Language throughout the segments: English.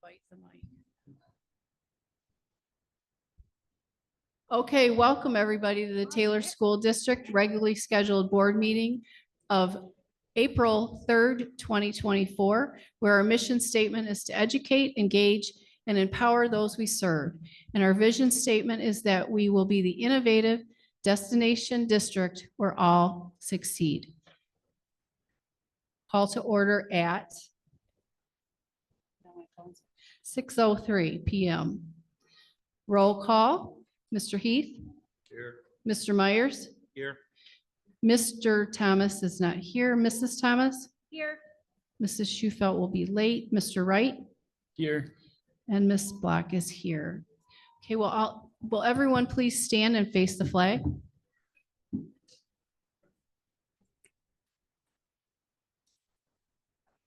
Bite the mic. Okay, welcome everybody to the Taylor School District regularly scheduled board meeting of April 3rd, 2024, where our mission statement is to educate, engage, and empower those we serve. And our vision statement is that we will be the innovative destination district where all succeed. Call to order at 6:03 p.m. Roll call. Mr. Heath? Here. Mr. Myers? Here. Mr. Thomas is not here. Mrs. Thomas? Here. Mrs. Schufelt will be late. Mr. Wright? Here. And Ms. Black is here. Okay, well, will everyone please stand and face the flag?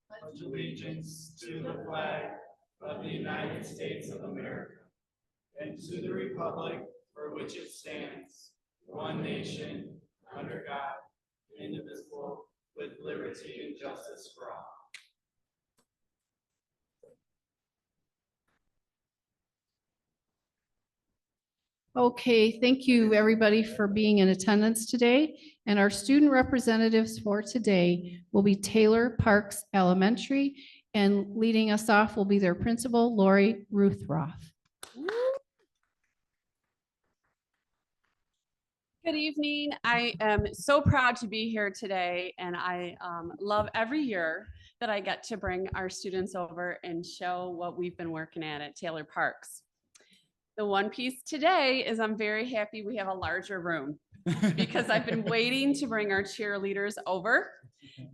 Pledge allegiance to the flag of the United States of America and to the republic for which it stands, one nation, under God, indivisible, with liberty and justice for all. Okay, thank you, everybody, for being in attendance today. And our student representatives for today will be Taylor Parks Elementary, and leading us off will be their principal, Lori Ruthroth. Good evening. I am so proud to be here today, and I love every year that I get to bring our students over and show what we've been working at Taylor Parks. The one piece today is I'm very happy we have a larger room because I've been waiting to bring our cheerleaders over,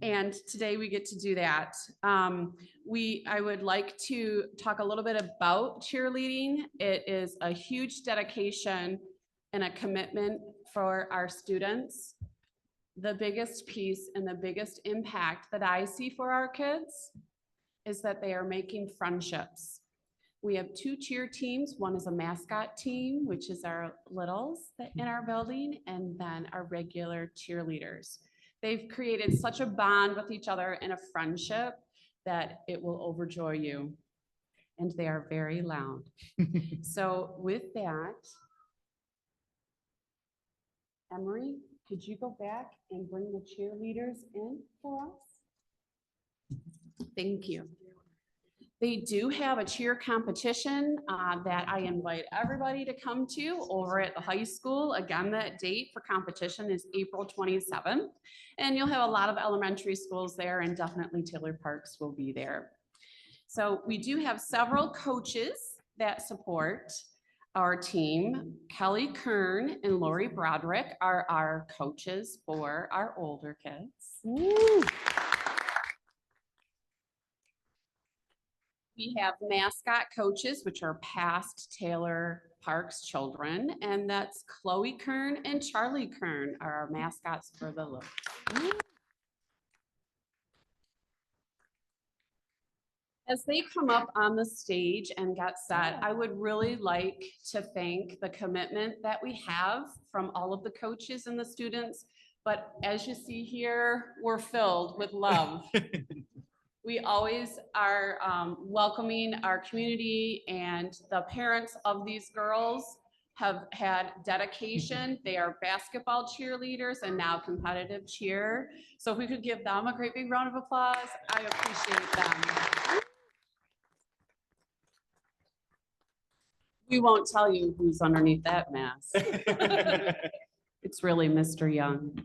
and today we get to do that. I would like to talk a little bit about cheerleading. It is a huge dedication and a commitment for our students. The biggest piece and the biggest impact that I see for our kids is that they are making friendships. We have two cheer teams. One is a mascot team, which is our littles in our building, and then our regular cheerleaders. They've created such a bond with each other and a friendship that it will overjoy you. And they are very loud. So with that, Emery, could you go back and bring the cheerleaders in for us? Thank you. They do have a cheer competition that I invite everybody to come to over at the high school. Again, that date for competition is April 27th. And you'll have a lot of elementary schools there, and definitely Taylor Parks will be there. So we do have several coaches that support our team. Kelly Kern and Lori Broderick are our coaches for our older kids. Woo. We have mascot coaches, which are past Taylor Parks children, and that's Chloe Kern and Charlie Kern are our mascots for the look. As they come up on the stage and get set, I would really like to thank the commitment that we have from all of the coaches and the students. But as you see here, we're filled with love. We always are welcoming our community, and the parents of these girls have had dedication. They are basketball cheerleaders and now competitive cheer. So if we could give them a great big round of applause, I appreciate them. We won't tell you who's underneath that mask. It's really Mr. Young.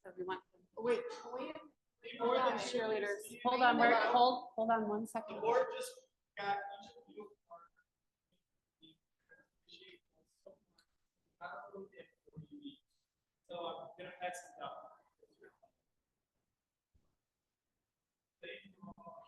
Everyone. Wait, before the cheerleaders. Hold on, hold on one second. The board just got each of you. So I'm gonna pass it up.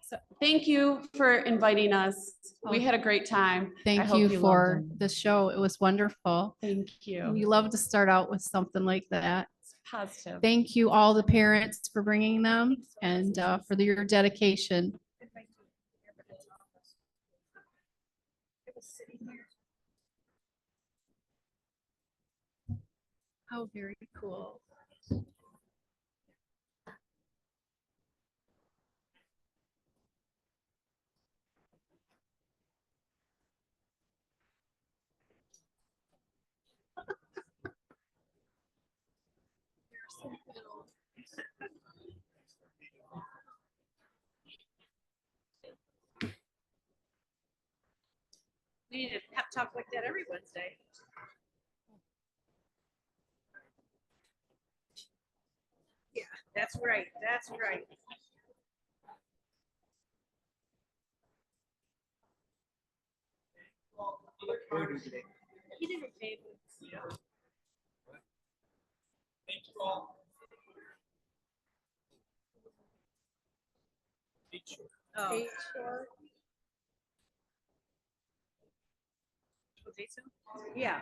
So, thank you for inviting us. We had a great time. I Thank hope you loved for it. the show. It was wonderful. Thank you. We love to start out with something like that. It's positive. Thank you, all the parents, for bringing them and for your dedication. Oh, very cool. We need a pep talk like that every Wednesday. Yeah, that's right. That's right. He didn't pay me. Thank you all. Oh. Yeah.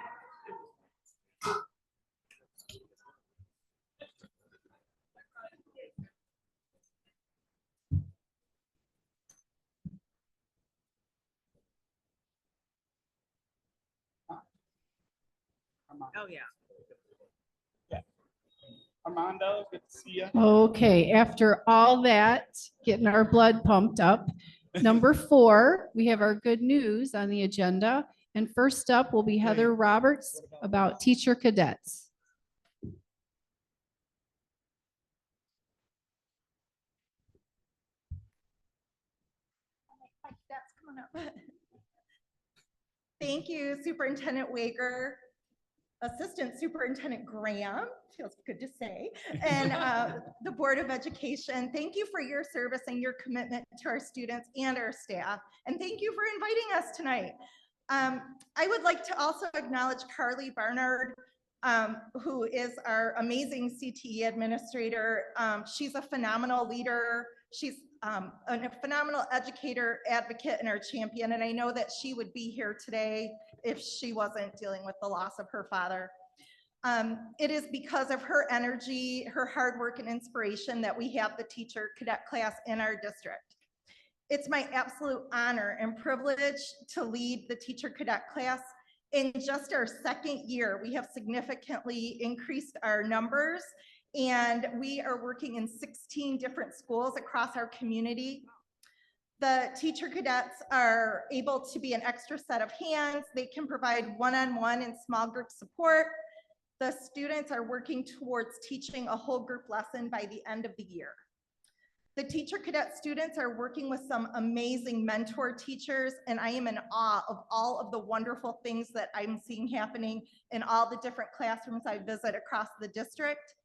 Oh, yeah. Armando, good to see you. Okay, after all that, getting our blood pumped up. Number 4, we have our good news on the agenda. And first up will be Heather Roberts about teacher cadets. That's coming up. Thank you, Superintendent Wager, Assistant Superintendent Graham, feels good to say, and the Board of Education. Thank you for your service and your commitment to our students and our staff. And thank you for inviting us tonight. I would like to also acknowledge Carly Barnard, who is our amazing CTE administrator. She's a phenomenal leader. She's a phenomenal educator, advocate, and our champion. And I know that she would be here today if she wasn't dealing with the loss of her father. It is because of her energy, her hard work and inspiration that we have the teacher cadet class in our district. It's my absolute honor and privilege to lead the teacher cadet class. In just our second year, we have significantly increased our numbers, and we are working in 16 different schools across our community. The teacher cadets are able to be an extra set of hands. They can provide one-on-one and small group support. The students are working towards teaching a whole group lesson by the end of the year. The teacher cadet students are working with some amazing mentor teachers, and I am in awe of all of the wonderful things that I'm seeing happening in all the different classrooms I visit across the district.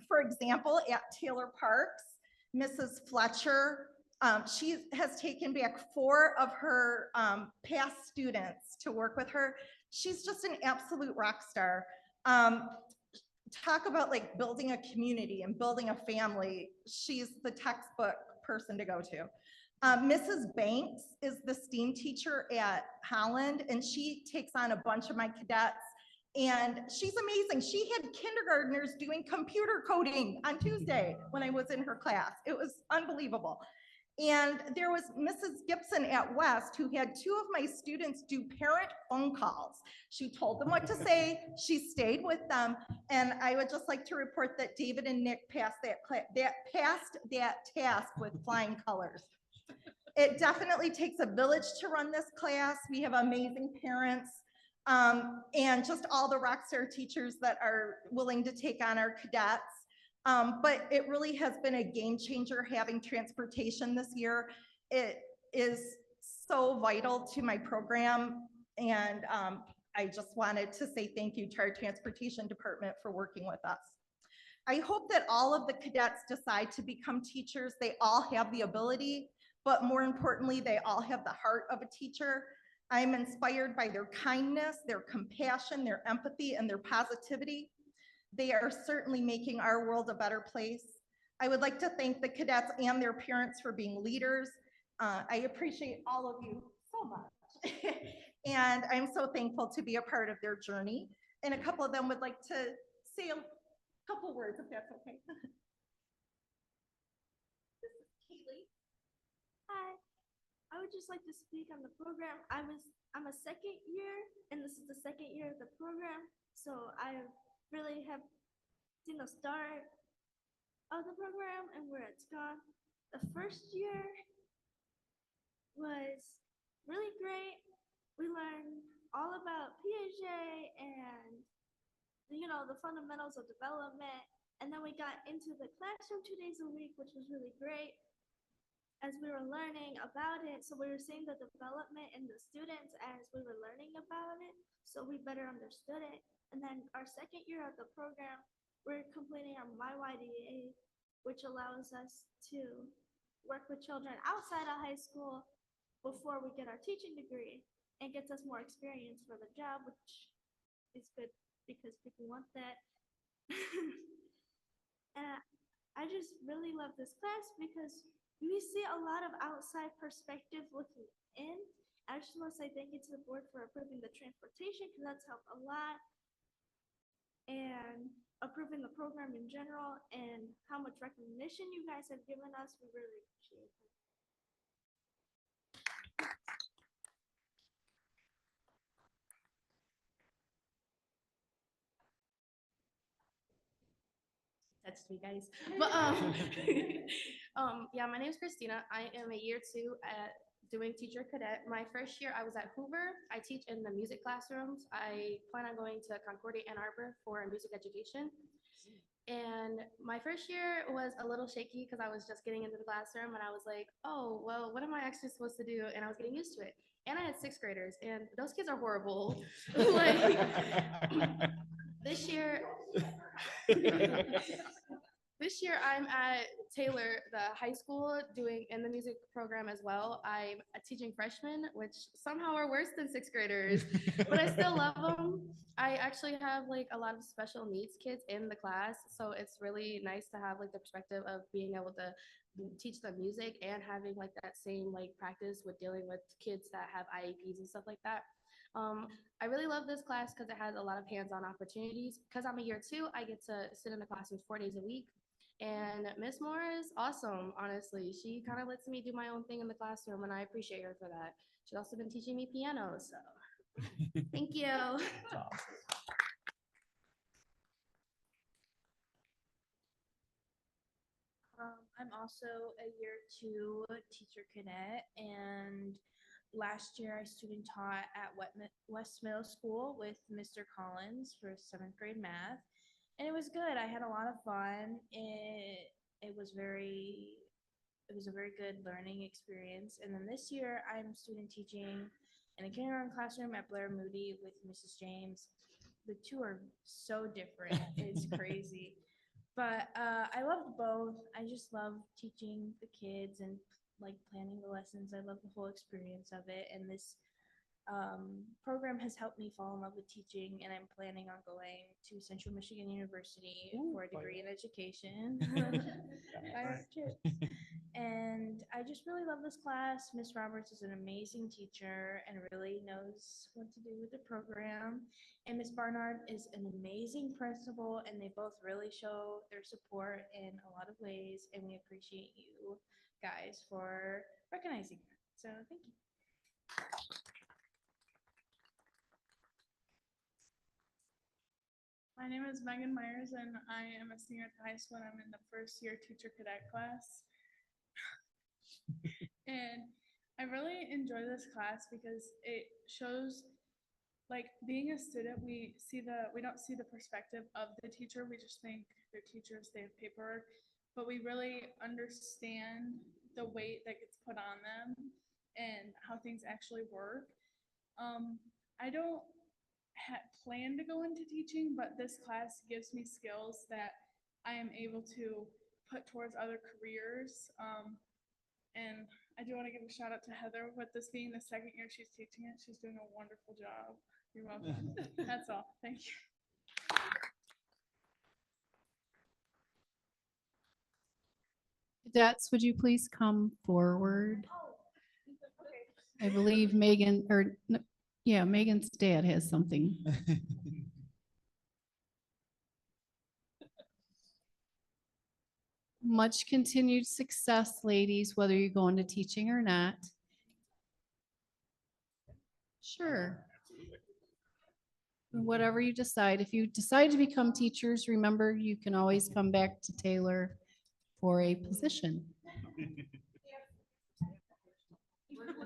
For example, at Taylor Parks, Mrs. Fletcher, she has taken back 4 of her past students to work with her. She's just an absolute rock star. Talk about like building a community and building a family. She's the textbook person to go to. Mrs. Banks is the STEAM teacher at Holland, and she takes on a bunch of my cadets, and she's amazing. She had kindergartners doing computer coding on Tuesday when I was in her class. It was unbelievable. And there was Mrs. Gibson at West, who had 2 of my students do parent phone calls. She told them what to say, she stayed with them, and I would just like to report that David and Nick passed that task with flying colors. It definitely takes a village to run this class. We have amazing parents, and just all the rockstar teachers that are willing to take on our cadets. But it really has been a game changer having transportation this year. It is so vital to my program, and I just wanted to say thank you to our transportation department for working with us. I hope that all of the cadets decide to become teachers. They all have the ability, but more importantly, they all have the heart of a teacher. I'm inspired by their kindness, their compassion, their empathy, and their positivity. They are certainly making our world a better place. I would like to thank the cadets and their parents for being leaders. I appreciate all of you so much. And I'm so thankful to be a part of their journey. And a couple of them would like to say a couple words, if that's okay. This is Kaylee. Hi, I would just like to speak on the program. I'm a second year, and this is the second year of the program, so I really have seen the start of the program and where it's gone. The first year was really great. We learned all about Piaget and the fundamentals of development, and then we got into the classroom 2 days a week, which was really great as we were learning about it. So we were seeing the development in the students as we were learning about it, so we better understood it. And then our second year of the program, we're completing our MyYDA, which allows us to work with children outside of high school before we get our teaching degree, and gets us more experience for the job, which is good because people want that. And I just really love this class because we see a lot of outside perspective looking in. I just want to say thank you to the board for approving the transportation, because that's helped a lot, and approving the program in general, and how much recognition you guys have given us. We really appreciate it. That's me, guys. But yeah, my name is Christina. I am a year 2 at doing teacher cadet. My first year I was at Hoover. I teach in the music classrooms. I plan on going to Concordia Ann Arbor for music education. And my first year was a little shaky because I was just getting into the classroom, and I was like, oh, well, what am I actually supposed to do? And I was getting used to it. And I had 6th graders, and those kids are horrible. Like, this year, this year I'm at Taylor, the high school, doing in the music program as well. I'm teaching freshmen, which somehow are worse than 6th graders, but I still love them. I actually have like a lot of special needs kids in the class, so it's really nice to have like the perspective of being able to teach them music and having like that same like practice with dealing with kids that have IEPs and stuff like that. I really love this class because it has a lot of hands-on opportunities. Because I'm a year 2, I get to sit in the classroom 4 days a week. And Miss Moore is awesome, honestly. She kind of lets me do my own thing in the classroom, and I appreciate her for that. She's also been teaching me piano, so thank you. I'm also a year 2 teacher cadet, and last year I student taught at West Middle School with Mr. Collins for 7th grade math, and it was good. I had a lot of fun. It was a very good learning experience. And then this year I'm student teaching in a kindergarten classroom at Blair Moody with Mrs. James. The two are so different. It's crazy. But I loved both. I just love teaching the kids and like planning the lessons. I love the whole experience of it. And this program has helped me fall in love with teaching. And I'm planning on going to Central Michigan University for a degree in education. I have kids. And I just really love this class. Miss Roberts is an amazing teacher and really knows what to do with the program. And Miss Barnard is an amazing principal, and they both really show their support in a lot of ways. And we appreciate you guys for recognizing that. So thank you. My name is Megan Myers, and I am a senior at the high school, and I'm in the first year teacher cadet class. And I really enjoy this class because it shows, like, being a student, we don't see the perspective of the teacher. We just think they're teachers, they have paperwork, but we really understand the weight that gets put on them and how things actually work. I don't plan to go into teaching, but this class gives me skills that I am able to put towards other careers. And I do want to give a shout out to Heather with this being the second year she's teaching it. She's doing a wonderful job. You're welcome. That's all. Thank you. Cadets, would you please come forward? I believe Megan, yeah, Megan's dad has something. Much continued success, ladies, whether you go into teaching or not. Sure. Whatever you decide. If you decide to become teachers, remember you can always come back to Taylor for a position.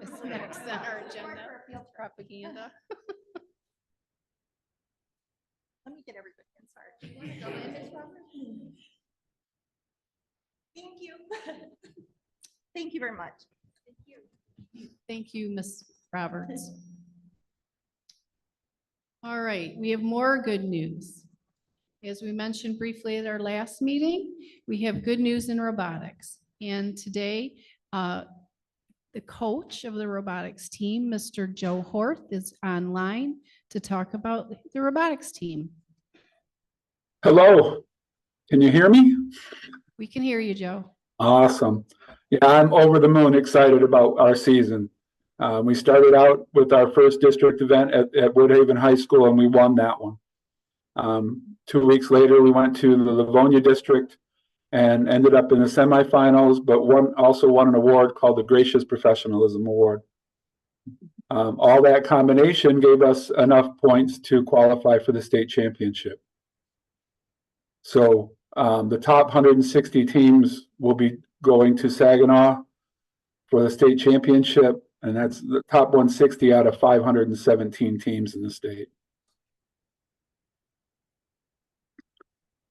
This next on our agenda, propaganda. Let me get everybody inside. Thank you. Thank you very much. Thank you, Ms. Roberts. All right, we have more good news. As we mentioned briefly at our last meeting, we have good news in robotics. And today, the coach of the robotics team, Mr. Joe Horth, is online to talk about the robotics team. Hello, can you hear me? We can hear you, Joe. Awesome. Yeah, I'm over the moon excited about our season. We started out with our first district event at Woodhaven High School, and we won that one. 2 weeks later, we went to the Livonia district and ended up in the semifinals, but also won an award called the Gracious Professionalism Award. All that combination gave us enough points to qualify for the state championship. So the top 160 teams will be going to Saginaw for the state championship, and that's the top 160 out of 517 teams in the state.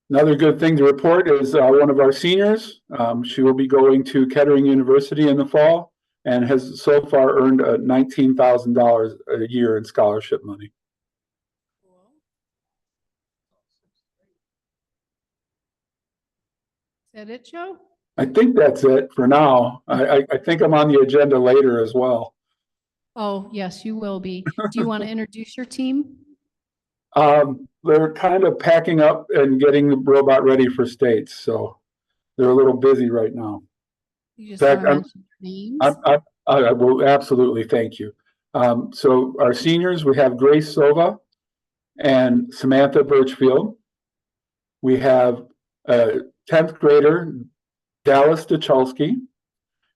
Another good thing to report is one of our seniors. She will be going to Kettering University in the fall and has so far earned $19,000 a year in scholarship money. Is that it, Joe? I think that's it for now. I think I'm on the agenda later as well. Oh, yes, you will be. Do you want to introduce your team? They're kind of packing up and getting the robot ready for states, so they're a little busy right now. You just In fact, want to mention your names? I will absolutely, thank you. So our seniors, we have Grace Sova and Samantha Birchfield. We have a 10th grader, Dallas Duchalski.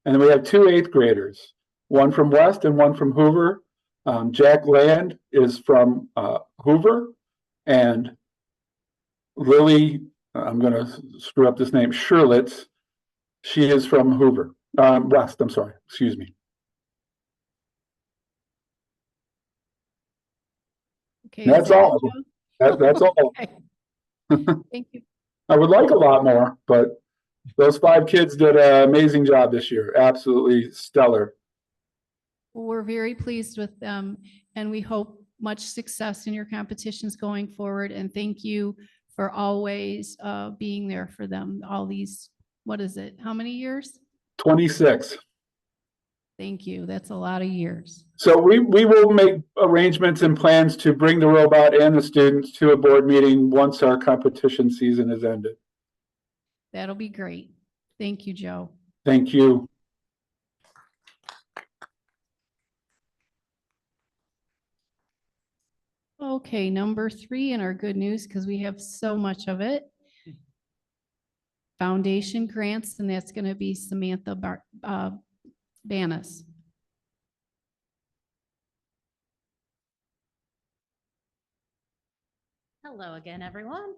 And then we have two 8th graders, one from West and one from Hoover. Jack Land is from Hoover, and Lily, I'm going to screw up this name, Sherlitz, she is from Hoover, West, I'm sorry, excuse me. Okay. That's is that all. it, That's all. Joe? Okay. Thank you. I would like a lot more, but those 5 kids did an amazing job this year. Absolutely stellar. Well, we're very pleased with them, and we hope much success in your competitions going forward. And thank you for always being there for them. All these, what is it? How many years? 26. Thank you. That's a lot of years. So we will make arrangements and plans to bring the robot and the students to a board meeting once our competition season is ended. That'll be great. Thank you, Joe. Thank you. Okay, number 3 in our good news, because we have so much of it. Foundation grants, and that's going to be Samantha Banas. Hello again, everyone.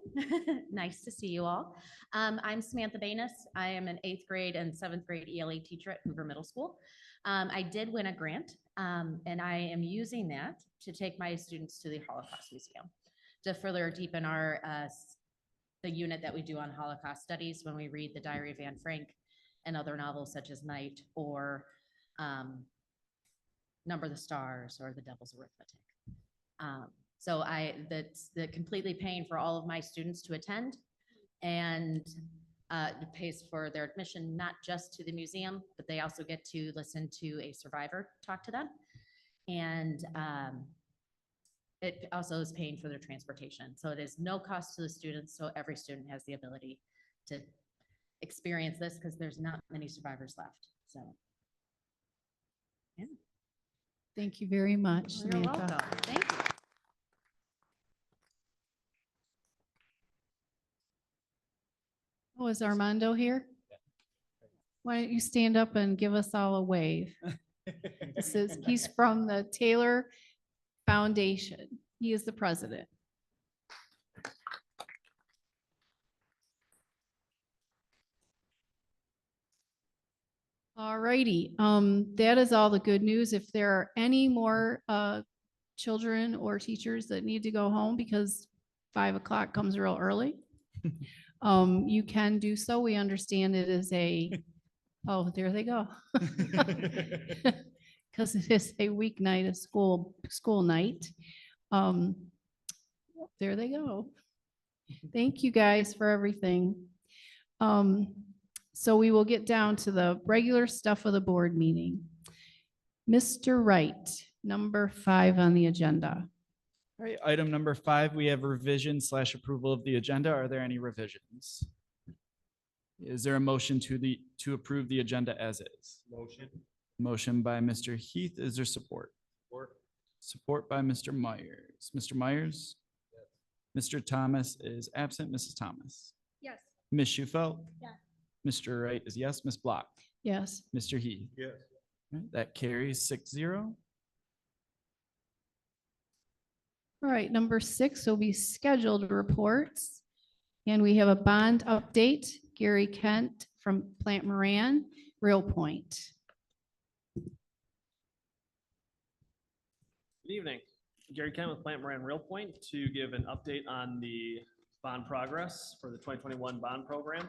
Nice to see you all. I'm Samantha Banas. I am an 8th grade and 7th grade ELA teacher at Hoover Middle School. I did win a grant, and I am using that to take my students to the Holocaust Museum to further deepen our the unit that we do on Holocaust studies when we read the Diary of Anne Frank and other novels such as Night or Number the Stars or The Devil's Arithmetic. So that's completely paying for all of my students to attend, and it pays for their admission, not just to the museum, but they also get to listen to a survivor talk to them. And it also is paying for their transportation. So it is no cost to the students. So every student has the ability to experience this because there's not many survivors left. So, yeah. Thank you very much, You're Samantha. welcome. Thank you. Oh, is Armando here? Why don't you stand up and give us all a wave? He's from the Taylor Foundation. He is the president. All righty, that is all the good news. If there are any more children or teachers that need to go home because 5 o'clock comes real early, you can do so. We understand it is oh, there they go. Because it is a weeknight, a school night. There they go. Thank you guys for everything. So we will get down to the regular stuff of the board meeting. Mr. Wright, number 5 on the agenda. All right, item number 5, we have revision/approval of the agenda. Are there any revisions? Is there a motion to approve the agenda as is? Motion. Motion by Mr. Heath. Is there support? Support. Support by Mr. Myers. Mr. Myers? Yes. Mr. Thomas is absent. Mrs. Thomas? Yes. Ms. Schufelt? Yes. Mr. Wright is yes. Ms. Block? Yes. Mr. Heath? Yes. That carries 6-0. All right, number 6 will be scheduled reports. And we have a bond update, Gary Kent from Plant Moran, Real Point. Good evening. Gary Kent with Plant Moran Real Point to give an update on the bond progress for the 2021 bond program.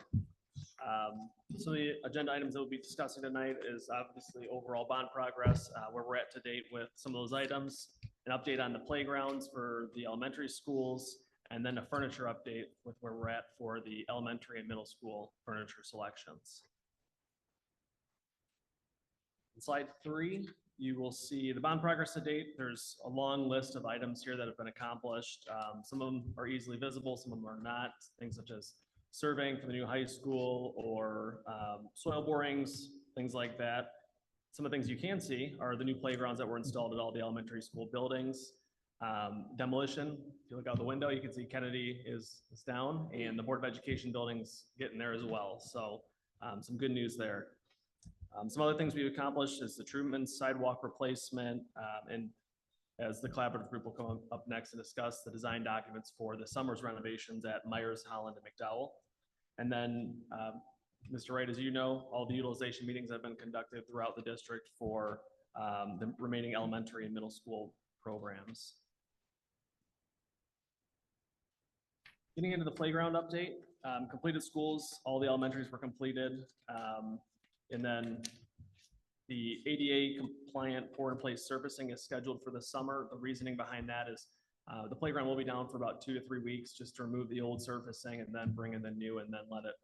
So the agenda items that we'll be discussing tonight is obviously overall bond progress, where we're at to date with some of those items, an update on the playgrounds for the elementary schools, and then a furniture update with where we're at for the elementary and middle school furniture selections. In slide 3, you will see the bond progress to date. There's a long list of items here that have been accomplished. Some of them are easily visible, some of them are not. Things such as surveying for the new high school or soil borings, things like that. Some of the things you can see are the new playgrounds that were installed at all the elementary school buildings. Demolition, if you look out the window, you can see Kennedy is down, and the Board of Education building's getting there as well. So some good news there. Some other things we've accomplished is the Truman sidewalk replacement, and as the collaborative group will come up next and discuss the design documents for the summer's renovations at Myers, Holland, and McDowell. And then, Mr. Wright, as you know, all the utilization meetings have been conducted throughout the district for the remaining elementary and middle school programs. Getting into the playground update, completed schools, all the elementaries were completed. And then the ADA compliant pour in place surfacing is scheduled for the summer. The reasoning behind that is the playground will be down for about 2 to 3 weeks just to remove the old surfacing and then bring in the new and then let it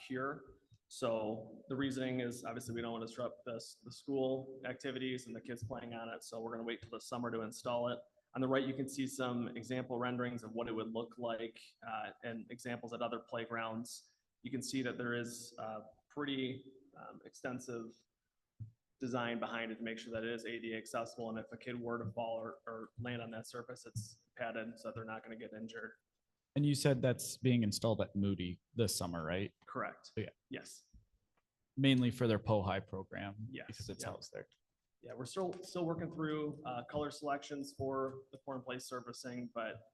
cure. So the reasoning is obviously we don't want to disrupt the school activities and the kids playing on it. So we're going to wait till the summer to install it. On the right, you can see some example renderings of what it would look like and examples at other playgrounds. You can see that there is pretty extensive design behind it to make sure that it is ADA accessible. And if a kid were to fall or land on that surface, it's padded so they're not going to get injured. And you said that's being installed at Moody this summer, right? Correct. Yeah. Yes. Mainly for their POHI program. Yes. Because it's Yeah. housed there. Yeah, we're still working through color selections for the pour in place surfacing, but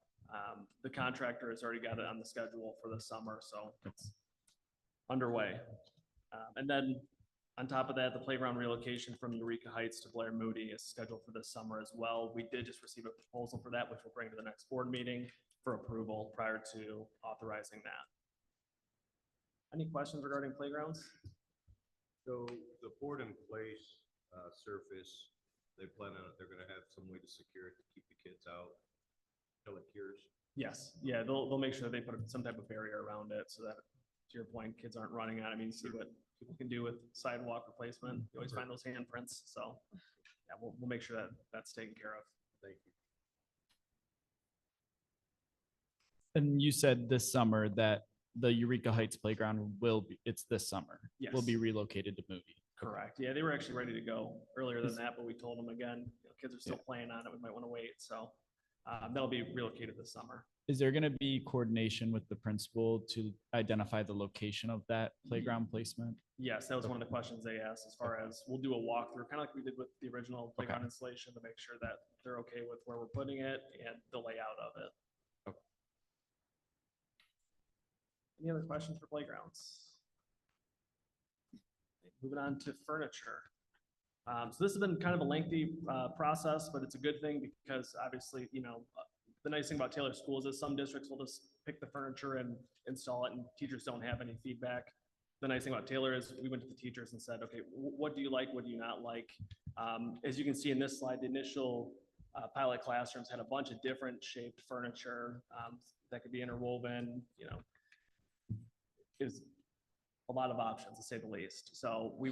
the contractor has already got it on the schedule for the summer, so it's underway. And then on top of that, the playground relocation from Eureka Heights to Blair Moody is scheduled for this summer as well. We did just receive a proposal for that, which we'll bring to the next board meeting for approval prior to authorizing that. Any questions regarding playgrounds? So the poured in place surface, they plan on it, they're gonna have some way to secure it to keep the kids out till it cures. Yes, yeah, they'll make sure they put some type of barrier around it so that, to your point, kids aren't running on it. I mean, you see what people can do with sidewalk replacement. You always find those handprints, so yeah, we'll make sure that that's taken care of. Thank you. And you said this summer that the Eureka Heights playground will be, it's this summer. Yes. Will be relocated to Moody. Correct. Yeah, they were actually ready to go earlier than that, but we told them again, you know, kids are still playing on it. We might want to wait. So that'll be relocated this summer. Is there going to be coordination with the principal to identify the location of that playground placement? Yes, that was one of the questions they asked as far as we'll do a walkthrough, kind of like we did with the original playground installation to make sure that they're okay with where we're putting it and the layout of it. Okay. Any other questions for playgrounds? Moving on to furniture. So this has been kind of a lengthy process, but it's a good thing because obviously, you know, the nice thing about Taylor Schools is some districts will just pick the furniture and install it and teachers don't have any feedback. The nice thing about Taylor is we went to the teachers and said, okay, what do you like? What do you not like? As you can see in this slide, the initial pilot classrooms had a bunch of different shaped furniture that could be interwoven, you know, is a lot of options to say the least. So we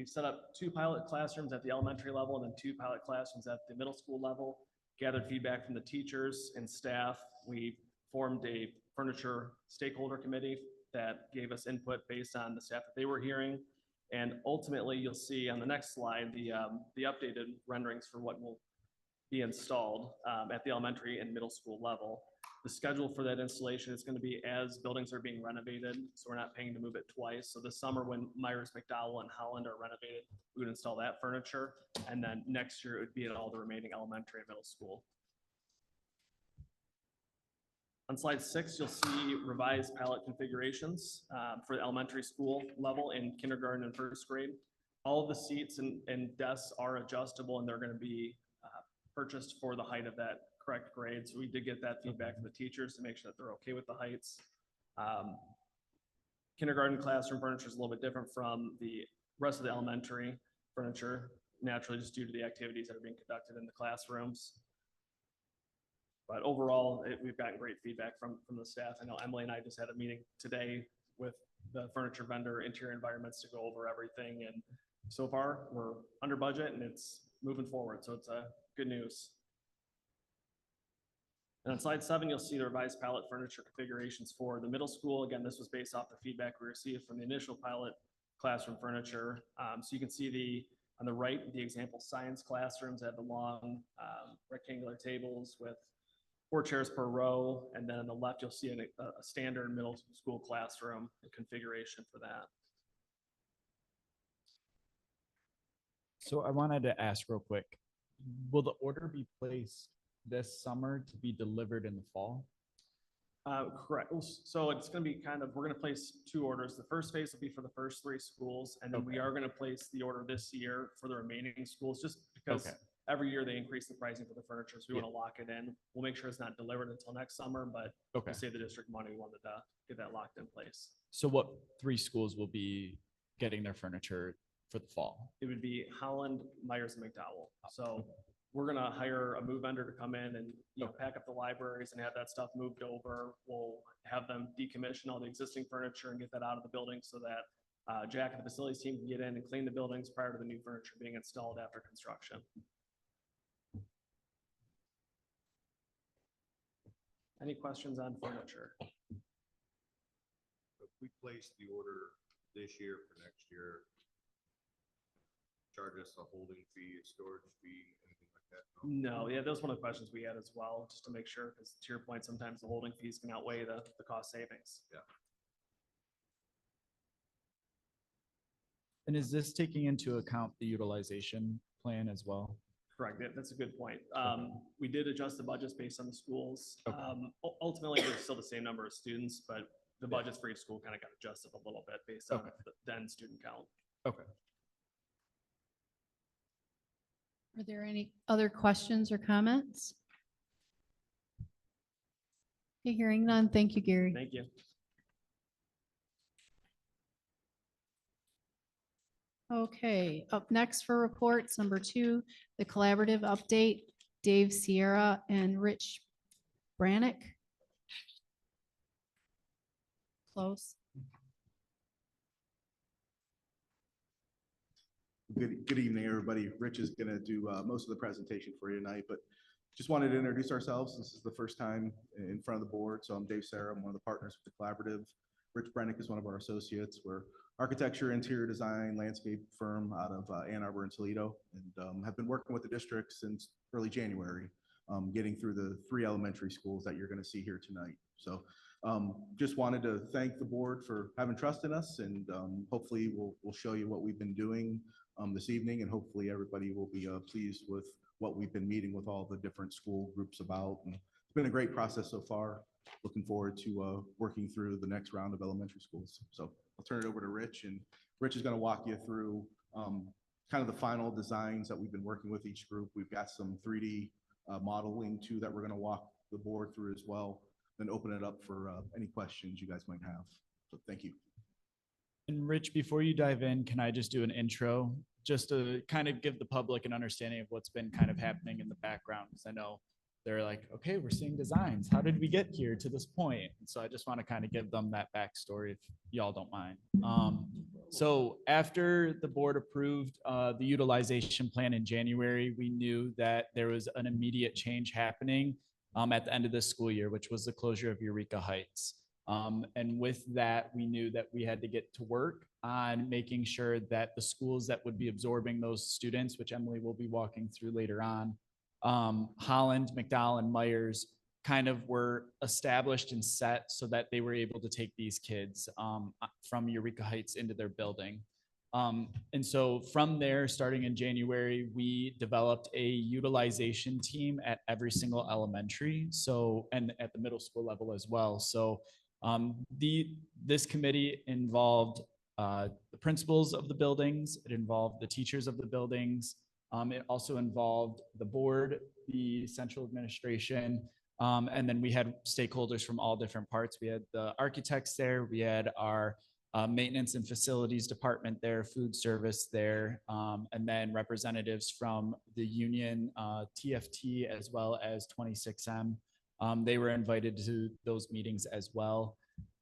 set up 2 pilot classrooms at the elementary level and then 2 pilot classrooms at the middle school level, gathered feedback from the teachers and staff. We formed a furniture stakeholder committee that gave us input based on the staff that they were hearing. And ultimately you'll see on the next slide, the updated renderings for what will be installed at the elementary and middle school level. The schedule for that installation is going to be as buildings are being renovated, so we're not paying to move it twice. So this summer when Myers, McDowell, and Holland are renovated, we would install that furniture. And then next year it would be at all the remaining elementary and middle school. On slide 6, you'll see revised pallet configurations for the elementary school level in kindergarten and first grade. All of the seats and desks are adjustable and they're going to be purchased for the height of that correct grade. So we did get that feedback from the teachers to make sure that they're okay with the heights. Kindergarten classroom furniture is a little bit different from the rest of the elementary furniture, naturally just due to the activities that are being conducted in the classrooms. But overall, we've gotten great feedback from the staff. I know Emily and I just had a meeting today with the furniture vendor, Interior Environments, to go over everything. And so far, we're under budget and it's moving forward. So it's good news. And on slide 7, you'll see the revised pallet furniture configurations for the middle school. Again, this was based off the feedback we received from the initial pilot classroom furniture. So you can see On the right, the example science classrooms have the long rectangular tables with 4 chairs per row. And then on the left, you'll see a standard middle school classroom configuration for that. So I wanted to ask real quick, will the order be placed this summer to be delivered in the fall? Correct. So it's going to be we're going to place 2 orders. The first phase will be for the first 3 schools, and then we are going to place the order this year for the remaining schools, just because every year they increase the pricing for the furniture. So we want to lock it in. We'll make sure it's not delivered until next summer, but to save the district money, we wanted to get that locked in place. So what 3 schools will be getting their furniture for the fall? It would be Holland, Myers, and McDowell. So we're gonna hire a move vendor to come in and, pack up the libraries and have that stuff moved over. We'll have them decommission all the existing furniture and get that out of the building so that Jack and the facilities team can get in and clean the buildings prior to the new furniture being installed after construction. Any questions on furniture? If we place the order this year for next year, charge us a holding fee, a storage fee, anything like that? No, yeah, that was one of the questions we had as well, just to make sure, because to your point, sometimes the holding fees can outweigh the cost savings. Yeah. And is this taking into account the utilization plan as well? Correct. That's a good point. We did adjust the budgets based on the schools. Ultimately, there's still the same number of students, but the budgets for each school kind of got adjusted a little bit based on the then student count. Okay. Are there any other questions or comments? Okay, hearing none. Thank you, Gary. Thank you. Okay, up next for reports, number 2, the collaborative update, Dave Sierra and Rich Brannick. Close. Good evening, everybody. Rich is going to do most of the presentation for you tonight, but just wanted to introduce ourselves. This is the first time in front of the board. So I'm Dave Sarah. I'm one of the partners with the collaborative. Rich Brennick is one of our associates. We're architecture, interior design, landscape firm out of Ann Arbor and Toledo, and have been working with the district since early January, getting through the 3 elementary schools that you're going to see here tonight. So just wanted to thank the board for having trust in us, and hopefully we'll show you what we've been doing this evening, and hopefully everybody will be pleased with what we've been meeting with all the different school groups about. And it's been a great process so far. Looking forward to working through the next round of elementary schools. So I'll turn it over to Rich, and Rich is going to walk you through kind of the final designs that we've been working with each group. We've got some 3D modeling too that we're going to walk the board through as well, then open it up for any questions you guys might have. So thank you. And Rich, before you dive in, can I just do an intro just to kind of give the public an understanding of what's been kind of happening in the background? Because I know they're like, okay, we're seeing designs. How did we get here to this point? And so I just want to kind of give them that backstory if y'all don't mind. So after the board approved the utilization plan in January, we knew that there was an immediate change happening at the end of this school year, which was the closure of Eureka Heights. And with that, we knew that we had to get to work on making sure that the schools that would be absorbing those students, which Emily will be walking through later on, Holland, McDowell, and Myers kind of were established and set so that they were able to take these kids from Eureka Heights into their building. And so from there, starting in January, we developed a utilization team at every single elementary, and at the middle school level as well. So this committee involved the principals of the buildings. It involved the teachers of the buildings. It also involved the board, the central administration, and then we had stakeholders from all different parts. We had the architects there. We had our maintenance and facilities department there, food service there, and then representatives from the union, TFT, as well as 26M. They were invited to those meetings as well.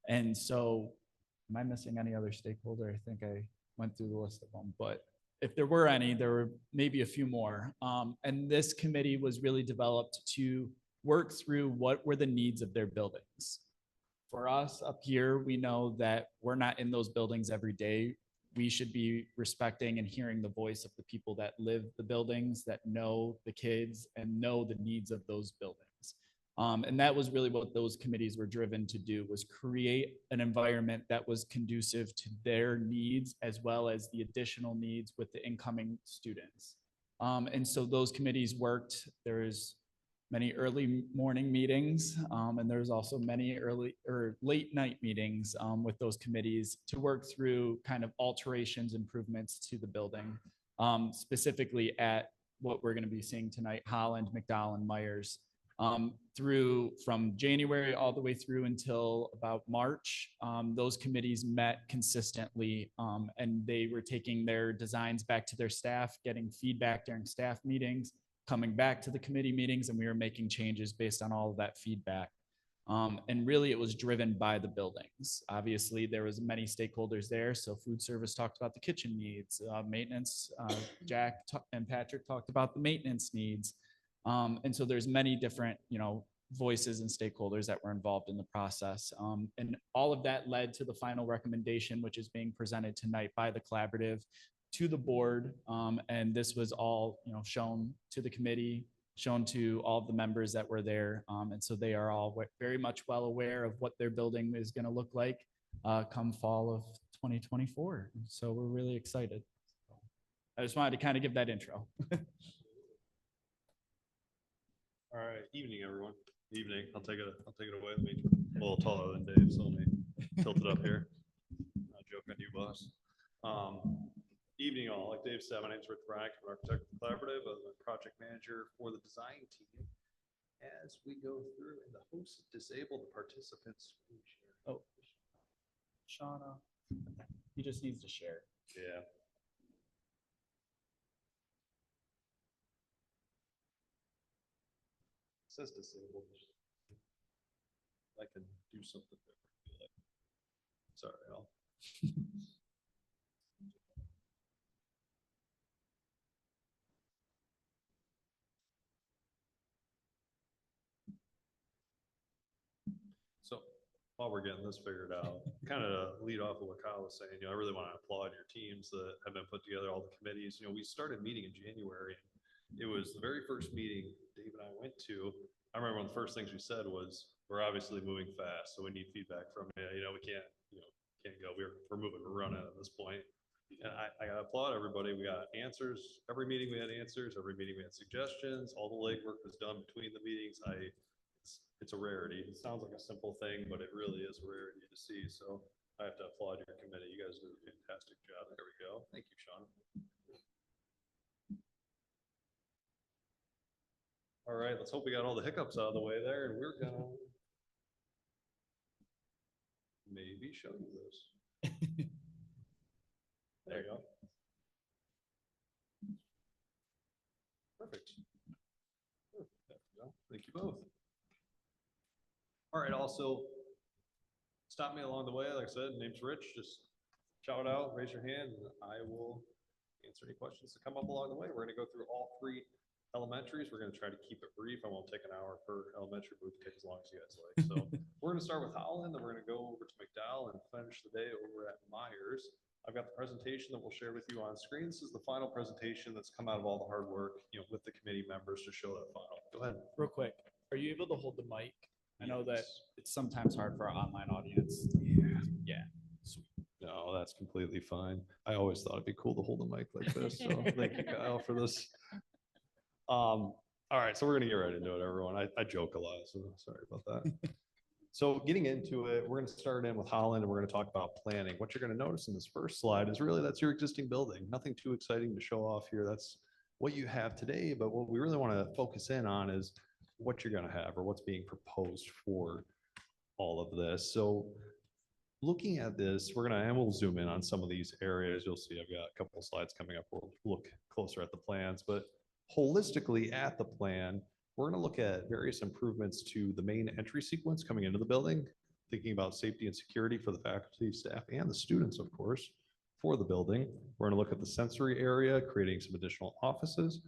And so, am I missing any other stakeholder? I think I went through the list of them, but if there were any, there were maybe a few more. And this committee was really developed to work through what were the needs of their buildings. For us up here, we know that we're not in those buildings every day. we should be respecting and hearing the voice of the people that live the buildings, that know the kids and know the needs of those buildings. And that was really what those committees were driven to do, was create an environment that was conducive to their needs as well as the additional needs with the incoming students. And so those committees worked. There's many early morning meetings, and there's also many early or late night meetings with those committees to work through kind of alterations, improvements to the building, specifically at what we're going to be seeing tonight, Holland, McDowell, and Myers. Through from January all the way through until about March, those committees met consistently, and they were taking their designs back to their staff, getting feedback during staff meetings, coming back to the committee meetings, and we were making changes based on all of that feedback. And really it was driven by the buildings. Obviously there was many stakeholders there. So food service talked about the kitchen needs, maintenance, Jack and Patrick talked about the maintenance needs. And so there's many different, voices and stakeholders that were involved in the process. And all of that led to the final recommendation, which is being presented tonight by the collaborative to the board. And this was all, shown to the committee, shown to all of the members that were there. And so they are all very much well aware of what their building is going to look like come fall of 2024. So we're really excited. I just wanted to kind of give that intro. All right, evening, everyone. Evening. I'll take it away with me. A little taller than Dave, so let me tilt it up here. Not joke on you, boss. Evening, all. Like Dave said, my name's Rich Bryant, I'm an architect collaborative. I'm the project manager for the design team. As we go through and the host disabled participants. Oh, Shauna, he just needs to share. Yeah. Says disabled. I can do something different. Sorry, Al. So while we're getting this figured out, kind of lead off of what Kyle was saying, I really want to applaud your teams that have been put together, all the committees. We started meeting in January. It was the very first meeting Dave and I went to. I remember one of the first things we said was, we're obviously moving fast, so we need feedback from you. We can't go. We're moving, we're running at this point. And I gotta applaud everybody. We got answers. Every meeting we had answers. Every meeting we had suggestions. All the legwork was done between the meetings. It's a rarity. It sounds like a simple thing, but it really is a rarity to see. So I have to applaud your committee. You guys did a fantastic job. There we go. Thank you, Sean. All right, let's hope we got all the hiccups out of the way there, and we're gonna maybe show you this. There you go. Perfect. There we go. Thank you both. All right, also stop me along the way. Like I said, name's Rich. Just shout out, raise your hand, and I will answer any questions that come up along the way. We're gonna go through all three elementaries. We're going to try to keep it brief. I won't take an hour per elementary, but we can take as long as you guys like. So we're going to start with Holland, then we're going to go over to McDowell and finish the day over at Myers. I've got the presentation that we'll share with you on screen. This is the final presentation that's come out of all the hard work, with the committee members to show that final. Go ahead. Real quick, are you able to hold the mic? I know that it's sometimes hard for our online audience. Yeah. No, that's completely fine. I always thought it'd be cool to hold a mic like this. So thank you, Kyle, for this. All right, so we're gonna get right into it, everyone. I joke a lot, so sorry about that. So getting into it, we're gonna start in with Holland, and we're gonna talk about planning. What you're gonna notice in this first slide is really that's your existing building. Nothing too exciting to show off here. That's what you have today, but what we really want to focus in on is what you're gonna have or what's being proposed for all of this. So looking at this, we'll zoom in on some of these areas. You'll see I've got a couple of slides coming up. We'll look closer at the plans, but holistically at the plan, we're going to look at various improvements to the main entry sequence coming into the building, thinking about safety and security for the faculty, staff, and the students, of course, for the building. We're going to look at the sensory area, creating some additional offices,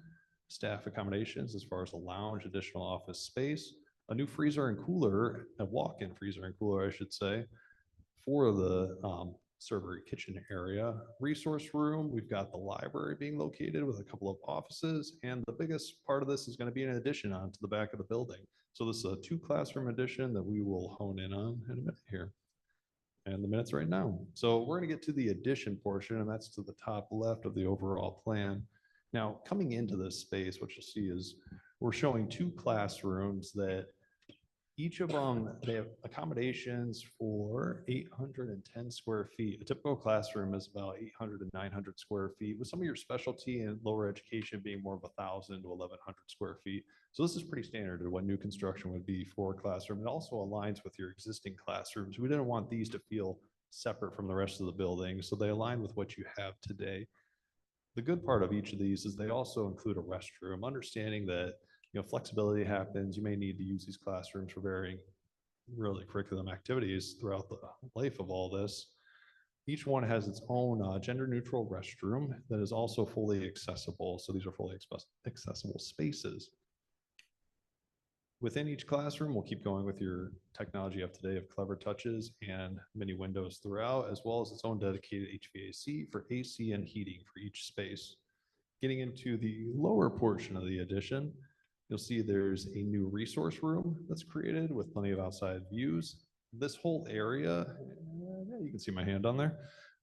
staff accommodations as far as a lounge, additional office space, a new freezer and cooler, a walk-in freezer and cooler, I should say, for the server kitchen area. Resource room, we've got the library being located with a couple of offices, and the biggest part of this is going to be an addition onto the back of the building. So this is a 2 classroom addition that we will hone in on in a minute here. And the minutes right now. So we're going to get to the addition portion, and that's to the top left of the overall plan. Now, coming into this space, what you'll see is we're showing 2 classrooms that each of them, they have accommodations for 810 square feet. A typical classroom is about 800 to 900 square feet, with some of your specialty and lower education being more of 1,000 to 1,100 square feet. So this is pretty standard to what new construction would be for a classroom. It also aligns with your existing classrooms. We didn't want these to feel separate from the rest of the building, so they align with what you have today. The good part of each of these is they also include a restroom, understanding that flexibility happens. You may need to use these classrooms for varying really curriculum activities throughout the life of all this. Each one has its own gender neutral restroom that is also fully accessible. So these are fully accessible spaces. Within each classroom, we'll keep going with your technology of today of Clever Touches and many windows throughout, as well as its own dedicated HVAC for AC and heating for each space. Getting into the lower portion of the addition, you'll see there's a new resource room that's created with plenty of outside views. This whole area, you can see my hand on there.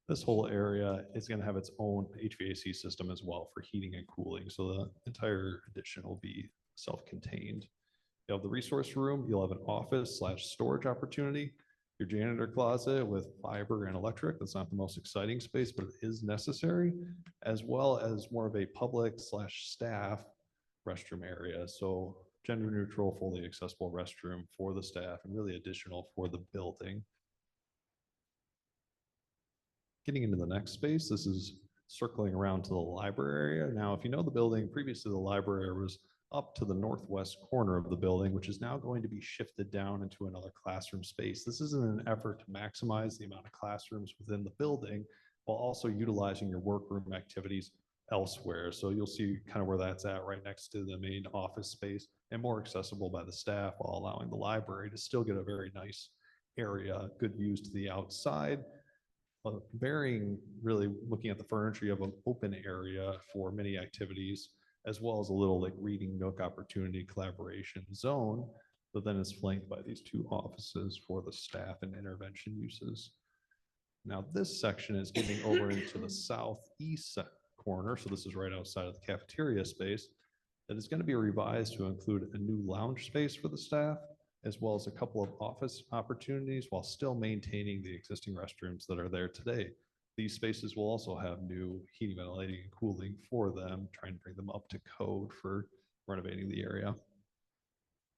This whole area is going to have its own HVAC system as well for heating and cooling. So the entire addition will be self-contained. You have the resource room. You'll have an office/storage opportunity. Your janitor closet with fiber and electric. That's not the most exciting space, but it is necessary, as well as more of a public/staff restroom area. So gender neutral, fully accessible restroom for the staff and really additional for the building. Getting into the next space, this is circling around to the library area. Now, if you know the building, previously the library was up to the northwest corner of the building, which is now going to be shifted down into another classroom space. This is in an effort to maximize the amount of classrooms within the building while also utilizing your workroom activities elsewhere. So you'll see kind of where that's at right next to the main office space and more accessible by the staff while allowing the library to still get a very nice area, good views to the outside. Varying, really looking at the furniture, you have an open area for many activities, as well as a little like reading nook opportunity collaboration zone, but then it's flanked by these 2 offices for the staff and intervention uses. Now this section is getting over into the southeast corner. So this is right outside of the cafeteria space that is going to be revised to include a new lounge space for the staff, as well as a couple of office opportunities while still maintaining the existing restrooms that are there today. These spaces will also have new heating, ventilating, and cooling for them, trying to bring them up to code for renovating the area.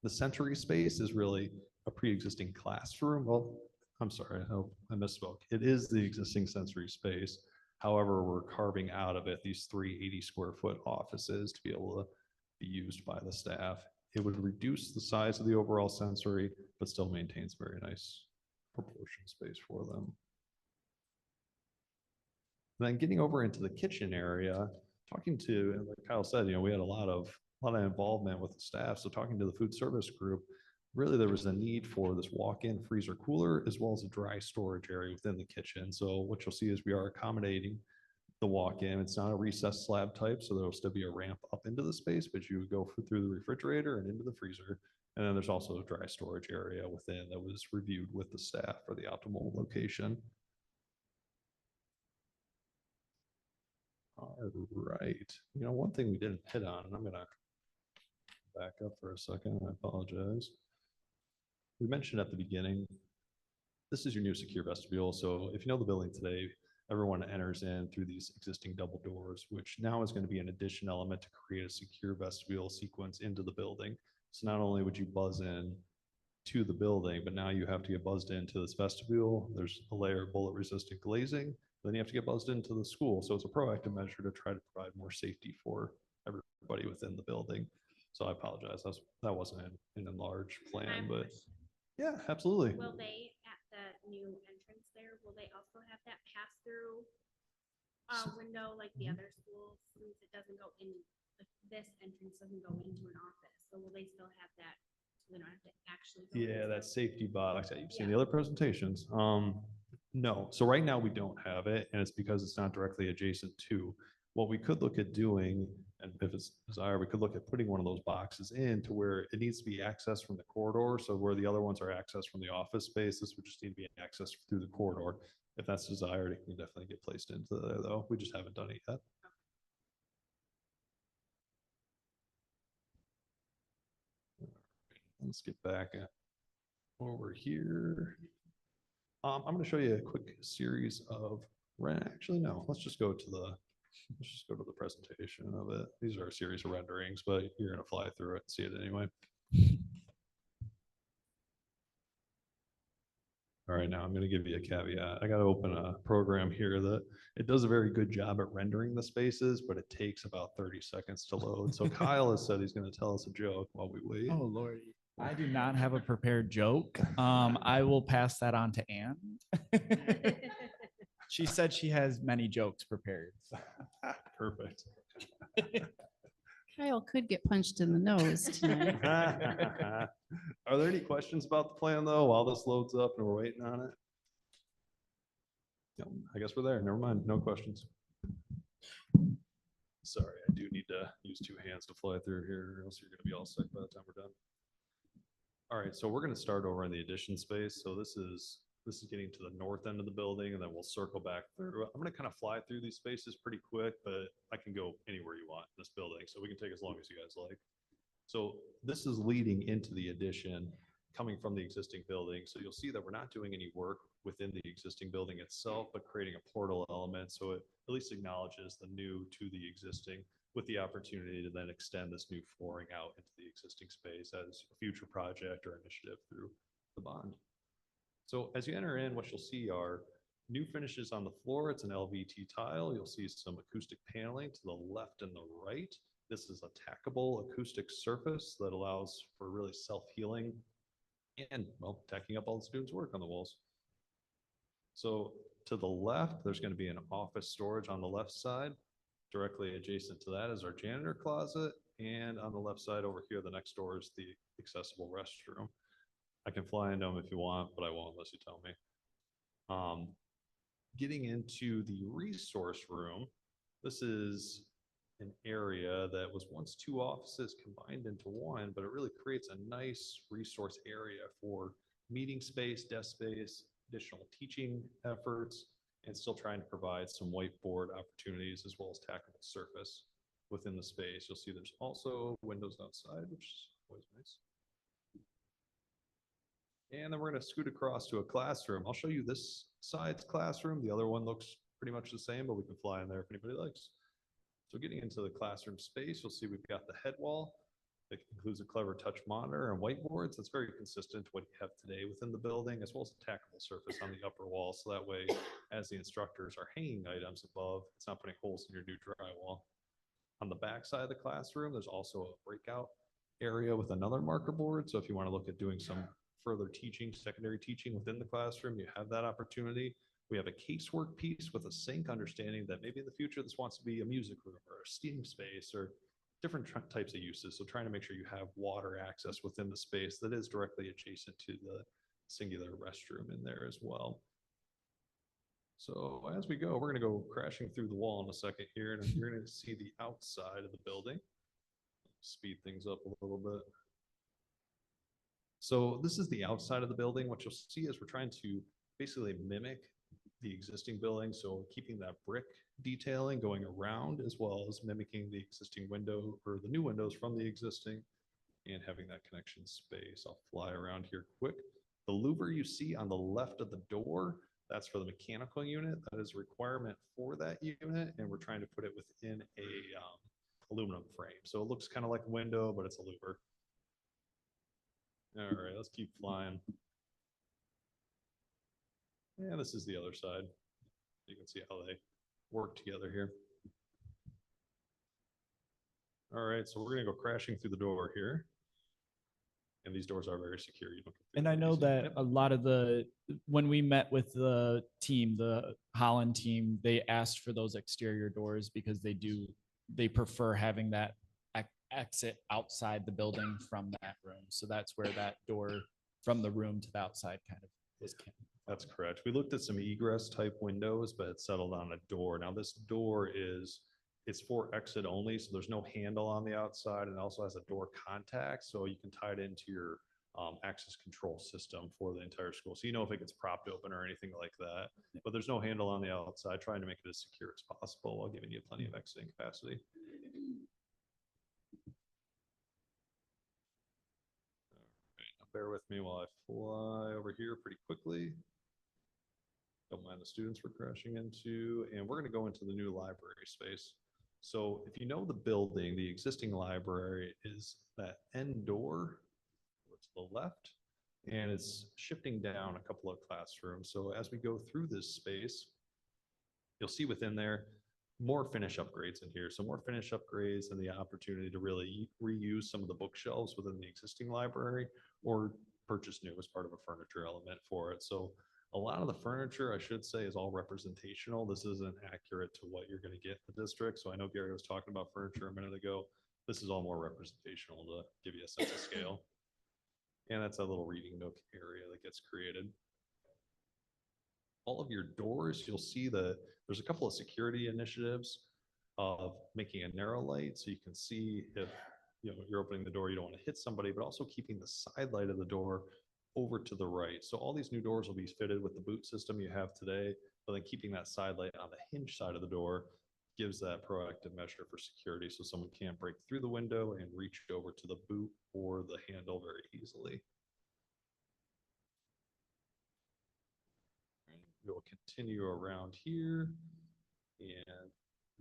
The sensory space is really a pre-existing classroom. Well, I'm sorry, I misspoke. It is the existing sensory space. However, we're carving out of it these 3 80 square foot offices to be able to be used by the staff. It would reduce the size of the overall sensory, but still maintains very nice proportion space for them. Then getting over into the kitchen area, talking to, like Kyle said, we had a lot of involvement with the staff. So talking to the food service group, really there was a need for this walk-in freezer cooler as well as a dry storage area within the kitchen. So what you'll see is we are accommodating the walk-in. It's not a recessed slab type, so there'll still be a ramp up into the space, but you would go through the refrigerator and into the freezer. And then there's also a dry storage area within that was reviewed with the staff for the optimal location. All right. One thing we didn't hit on, and I'm going to back up for a second. I apologize. We mentioned at the beginning, this is your new secure vestibule. So if you know the building today, everyone enters in through these existing double doors, which now is going to be an addition element to create a secure vestibule sequence into the building. So not only would you buzz in to the building, but now you have to get buzzed into this vestibule. There's a layer of bullet resistant glazing. Then you have to get buzzed into the school. So it's a proactive measure to try to provide more safety for everybody within the building. So I apologize. That wasn't an enlarged plan, but yeah, absolutely. Will they, at the new entrance there, will they also have that pass-through window like the other schools, since it doesn't go in, this entrance doesn't go into an office? So will they still have that, so they don't have to actually go Yeah, inside? that safety box that you've seen in the other presentations. No, so right now we don't have it, and it's because it's not directly adjacent to. What we could look at doing, and if it's desired, we could look at putting one of those boxes in to where it needs to be accessed from the corridor. So where the other ones are accessed from the office space, this would just need to be accessed through the corridor. If that's desired, it can definitely get placed into there, though. We just haven't done it yet. Let's get back over here. I'm going to show you a quick series of actually, no, let's just go to the presentation of it. These are a series of renderings, but you're going to fly through it and see it anyway. All right, now I'm going to give you a caveat. I got to open a program here that it does a very good job at rendering the spaces, but it takes about 30 seconds to load. So Kyle has said he's going to tell us a joke while we wait. Oh, Lordy. I do not have a prepared joke. I will pass that on to Anne. She said she has many jokes prepared. Perfect. Kyle could get punched in the nose tonight. Are there any questions about the plan though, while this loads up and we're waiting on it? No, I guess we're there. Never mind. No questions. Sorry, I do need to use two hands to fly through here, or else you're going to be all sick by the time we're done. All right, so we're going to start over in the addition space. So this is getting to the north end of the building, and then we'll circle back through. I'm going to kind of fly through these spaces pretty quick, but I can go anywhere you want in this building, so we can take as long as you guys like. So this is leading into the addition, coming from the existing building. So you'll see that we're not doing any work within the existing building itself, but creating a portal element. So it at least acknowledges the new to the existing, with the opportunity to then extend this new flooring out into the existing space as a future project or initiative through the bond. So as you enter in, what you'll see are new finishes on the floor. It's an LVT tile. You'll see some acoustic paneling to the left and the right. This is a tackable acoustic surface that allows for really self-healing and, well, tacking up all the students' work on the walls. So to the left, there's going to be an office storage on the left side. Directly adjacent to that is our janitor closet. And on the left side over here, the next door is the accessible restroom. I can fly into them if you want, but I won't unless you tell me. Getting into the resource room, this is an area that was once two offices combined into one, but it really creates a nice resource area for meeting space, desk space, additional teaching efforts, and still trying to provide some whiteboard opportunities as well as tackable surface within the space. You'll see there's also windows outside, which is always nice. And then we're going to scoot across to a classroom. I'll show you this side's classroom. The other one looks pretty much the same, but we can fly in there if anybody likes. So getting into the classroom space, you'll see we've got the head wall. It includes a clever touch monitor and whiteboards. That's very consistent to what you have today within the building, as well as a tackable surface on the upper wall. So that way, as the instructors are hanging items above, it's not putting holes in your new drywall. On the back side of the classroom, there's also a breakout area with another marker board. So if you want to look at doing some further teaching, secondary teaching within the classroom, you have that opportunity. We have a casework piece with a sink, understanding that maybe in the future this wants to be a music room or a STEAM space or different types of uses. So trying to make sure you have water access within the space that is directly adjacent to the singular restroom in there as well. So as we go, we're going to go crashing through the wall in a second here, and you're going to see the outside of the building. Speed things up a little bit. So this is the outside of the building. What you'll see is we're trying to basically mimic the existing building. So keeping that brick detailing going around, as well as mimicking the existing window or the new windows from the existing, and having that connection space. I'll fly around here quick. The louver you see on the left of the door, that's for the mechanical unit. That is a requirement for that unit, and we're trying to put it within a aluminum frame. So it looks kind of like a window, but it's a louver. All right, let's keep flying. And this is the other side. You can see how they work together here. All right, so we're going to go crashing through the door here. And these doors are very secure. You don't And I know that a lot of when we met with the team, the Holland team, they asked for those exterior doors because they prefer having that exit outside the building from that room. So that's where that door from the room to the outside kind of is. That's correct. We looked at some egress type windows, but it settled on a door. Now this door it's for exit only, so there's no handle on the outside, and it also has a door contact, so you can tie it into your access control system for the entire school. So you know if it gets propped open or anything like that, but there's no handle on the outside, trying to make it as secure as possible while giving you plenty of exiting capacity. Now bear with me while I fly over here pretty quickly. Don't mind the students we're crashing into, and we're going to go into the new library space. So if you know the building, the existing library is that end door to the left, and it's shifting down a couple of classrooms. So as we go through this space, you'll see within there more finish upgrades in here. So more finish upgrades and the opportunity to really reuse some of the bookshelves within the existing library or purchase new as part of a furniture element for it. So a lot of the furniture, I should say, is all representational. This isn't accurate to what you're going to get in the district. So I know Gary was talking about furniture a minute ago. This is all more representational to give you a sense of scale. And that's a little reading nook area that gets created. All of your doors, you'll see that there's a couple of security initiatives of making a narrow light so you can see if you're opening the door, you don't want to hit somebody, but also keeping the side light of the door over to the right. So all these new doors will be fitted with the boot system you have today, but then keeping that side light on the hinge side of the door gives that proactive measure for security so someone can't break through the window and reach over to the boot or the handle very easily. We'll continue around here, and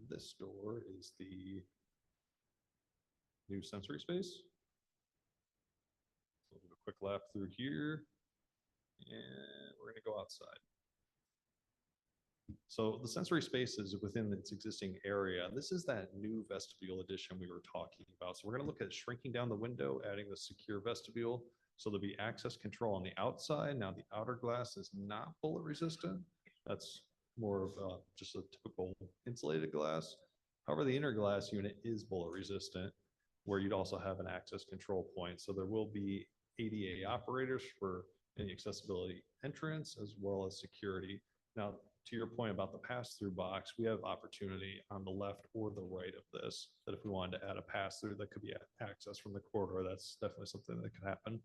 this door is the new sensory space. So we'll do a quick lap through here, and we're going to go outside. So the sensory space is within its existing area. This is that new vestibule addition we were talking about. So we're going to look at shrinking down the window, adding the secure vestibule. So there'll be access control on the outside. Now the outer glass is not bullet resistant. That's more of just a typical insulated glass. However, the inner glass unit is bullet resistant, where you'd also have an access control point. So there will be ADA operators for any accessibility entrance as well as security. Now, to your point about the pass-through box, we have opportunity on the left or the right of this, that if we wanted to add a pass-through that could be access from the corridor, that's definitely something that could happen.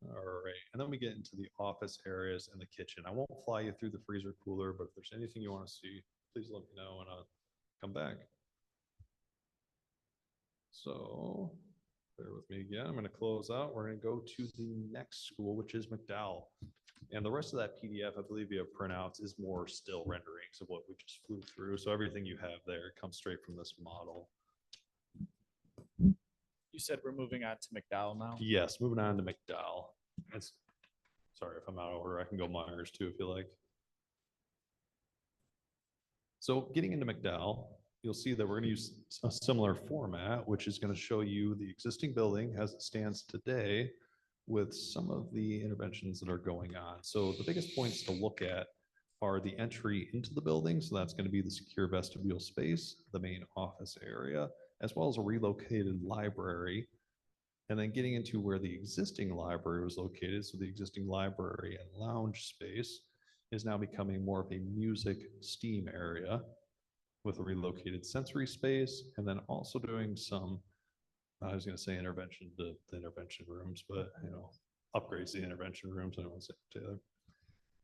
All right, and then we get into the office areas and the kitchen. I won't fly you through the freezer cooler, but if there's anything you want to see, please let me know and I'll come back. So bear with me again. I'm going to close out. We're going to go to the next school, which is McDowell. And the rest of that PDF, I believe you have printouts, is more still renderings of what we just flew through. So everything you have there comes straight from this model. You said we're moving on to McDowell now? Yes, moving on to McDowell. Sorry if I'm out of order. I can go Myers too if you like. So getting into McDowell, you'll see that we're going to use a similar format, which is going to show you the existing building as it stands today with some of the interventions that are going on. So the biggest points to look at are the entry into the building. So that's going to be the secure vestibule space, the main office area, as well as a relocated library. And then getting into where the existing library was located. So the existing library and lounge space is now becoming more of a music STEAM area with a relocated sensory space, and then also doing some, I was going to say intervention to the intervention rooms, but upgrades to the intervention rooms. I don't want to say Taylor.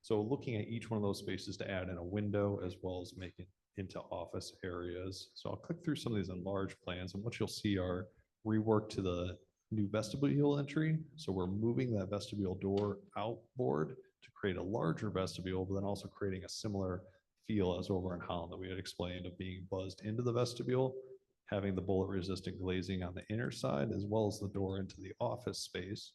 So looking at each one of those spaces to add in a window as well as make it into office areas. So I'll click through some of these enlarged plans, and what you'll see are rework to the new vestibule entry. So we're moving that vestibule door outboard to create a larger vestibule, but then also creating a similar feel as over in Holland that we had explained of being buzzed into the vestibule, having the bullet resistant glazing on the inner side, as well as the door into the office space,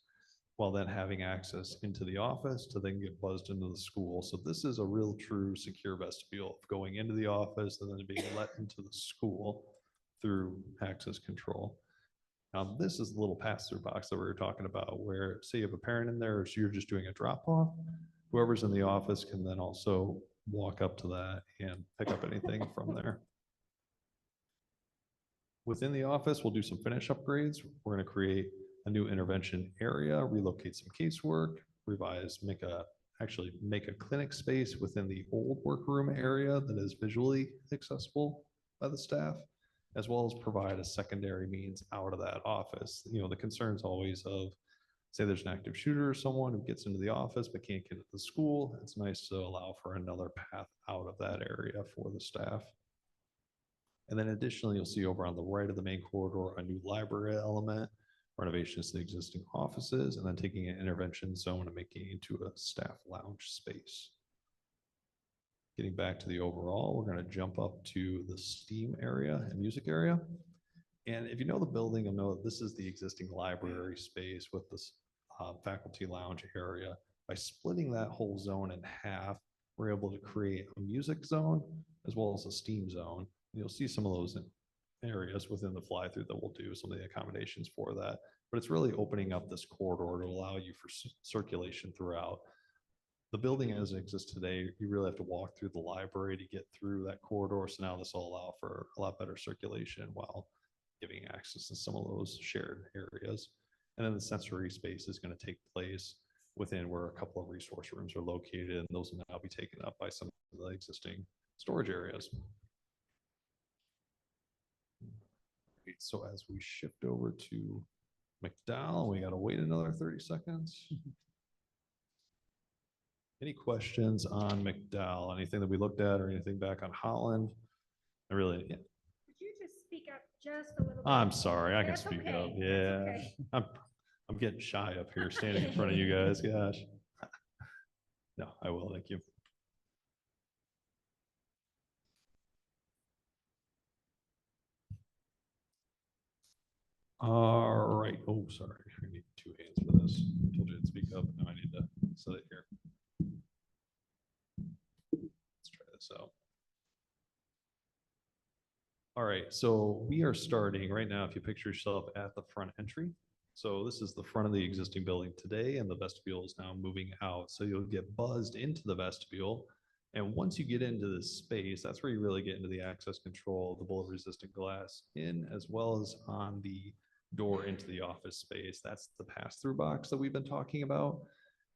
while then having access into the office to then get buzzed into the school. So this is a real true secure vestibule of going into the office and then being let into the school through access control. This is the little pass-through box that we were talking about where, say you have a parent in there, or so you're just doing a drop-off, whoever's in the office can then also walk up to that and pick up anything from there. Within the office, we'll do some finish upgrades. We're going to create a new intervention area, relocate some casework, revise, actually make a clinic space within the old workroom area that is visually accessible by the staff, as well as provide a secondary means out of that office. You know, the concerns always of, say there's an active shooter or someone who gets into the office but can't get to the school. It's nice to allow for another path out of that area for the staff. And then additionally, you'll see over on the right of the main corridor, a new library element, renovations to the existing offices, and then taking an intervention zone and making it into a staff lounge space. Getting back to the overall, we're going to jump up to the STEAM area and music area. And if you know the building, you'll know that this is the existing library space with this faculty lounge area. By splitting that whole zone in half, we're able to create a music zone as well as a STEAM zone. And you'll see some of those areas within the fly through that we'll do some of the accommodations for that. But it's really opening up this corridor to allow you for circulation throughout. The building as it exists today, you really have to walk through the library to get through that corridor. So now this will allow for a lot better circulation while giving access to some of those shared areas. And then the sensory space is going to take place within where a couple of resource rooms are located, and those will now be taken up by some of the existing storage areas. So as we shift over to McDowell, we got to wait another 30 seconds. Any questions on McDowell? Anything that we looked at or anything back on Holland? I really, Could you just speak up just a little bit? I'm sorry, I can That's speak okay. up. That's Yeah, okay. I'm getting shy up here standing in front of you guys. Gosh. No, I will. Thank you. All right. Oh, sorry. I need 2 hands for this. I told you to speak up. Now I need to set it here. Let's try this out. All right. So we are starting right now. If you picture yourself at the front entry. So this is the front of the existing building today, and the vestibule is now moving out. So you'll get buzzed into the vestibule. And once you get into this space, that's where you really get into the access control, the bullet resistant glass in, as well as on the door into the office space. That's the pass-through box that we've been talking about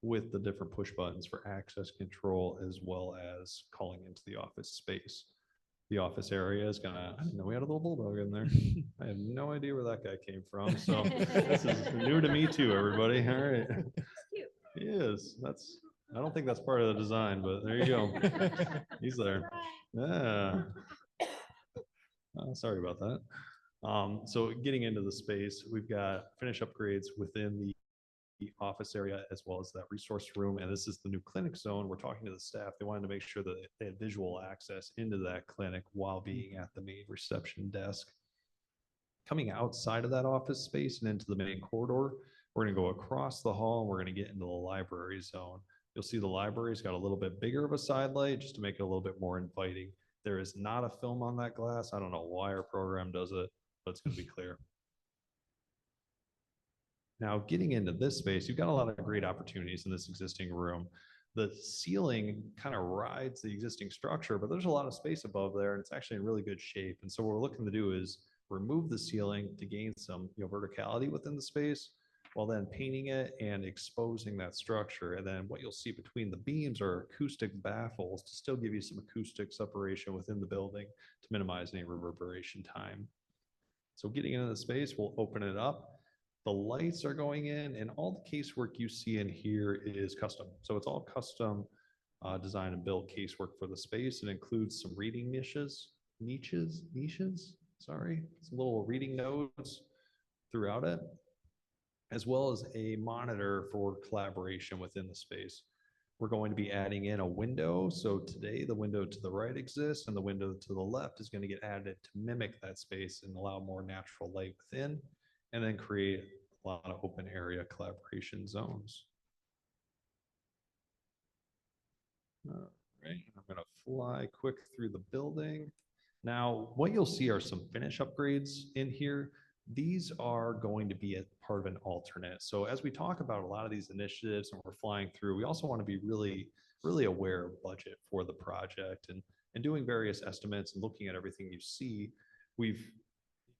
with the different push buttons for access control, as well as calling into the office space. The office area is gonna, I didn't know we had a little bulldog in there. I have no idea where that guy came from. So this is new to me too, everybody. All right. He is. I don't think that's part of the design, but there you go. He's there. Yeah. Sorry about that. So getting into the space, we've got finish upgrades within the office area as well as that resource room. And this is the new clinic zone. We're talking to the staff. They wanted to make sure that they had visual access into that clinic while being at the main reception desk. Coming outside of that office space and into the main corridor, we're going to go across the hall and we're going to get into the library zone. You'll see the library's got a little bit bigger of a side light just to make it a little bit more inviting. There is not a film on that glass. I don't know why our program does it, but it's going to be clear. Now, getting into this space, you've got a lot of great opportunities in this existing room. The ceiling kind of rides the existing structure, but there's a lot of space above there, and it's actually in really good shape. And so what we're looking to do is remove the ceiling to gain some verticality within the space, while then painting it and exposing that structure. And then what you'll see between the beams are acoustic baffles to still give you some acoustic separation within the building to minimize any reverberation time. So getting into the space, we'll open it up. The lights are going in, and all the casework you see in here is custom. So it's all custom design and build casework for the space. It includes some reading niches, sorry, some little reading nodes throughout it, as well as a monitor for collaboration within the space. We're going to be adding in a window. So today the window to the right exists, and the window to the left is going to get added to mimic that space and allow more natural light within, and then create a lot of open area collaboration zones. All right, I'm going to fly quick through the building. Now, what you'll see are some finish upgrades in here. These are going to be a part of an alternate. So as we talk about a lot of these initiatives and we're flying through, we also want to be really aware of budget for the project and doing various estimates and looking at everything you see. We've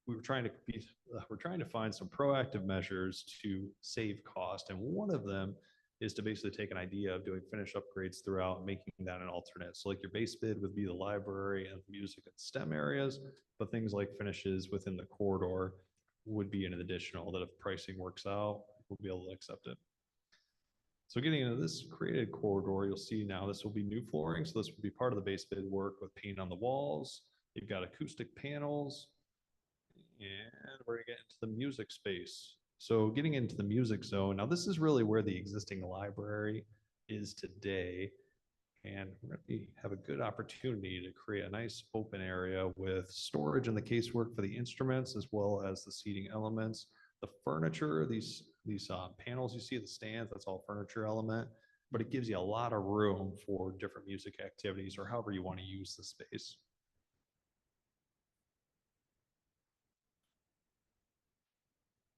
we're trying to find some proactive measures to save cost. And one of them is to basically take an idea of doing finish upgrades throughout, and making that an alternate. So like your base bid would be the library and music and STEM areas, but things like finishes within the corridor would be an additional that if pricing works out, we'll be able to accept it. So getting into this created corridor, you'll see now this will be new flooring. So this will be part of the base bid work with paint on the walls. You've got acoustic panels, and we're gonna get into the music space. So getting into the music zone, now this is really where the existing library is today. And we're gonna have a good opportunity to create a nice open area with storage and the casework for the instruments, as well as the seating elements. The furniture, these panels you see, the stands, that's all furniture element, but it gives you a lot of room for different music activities or however you want to use the space.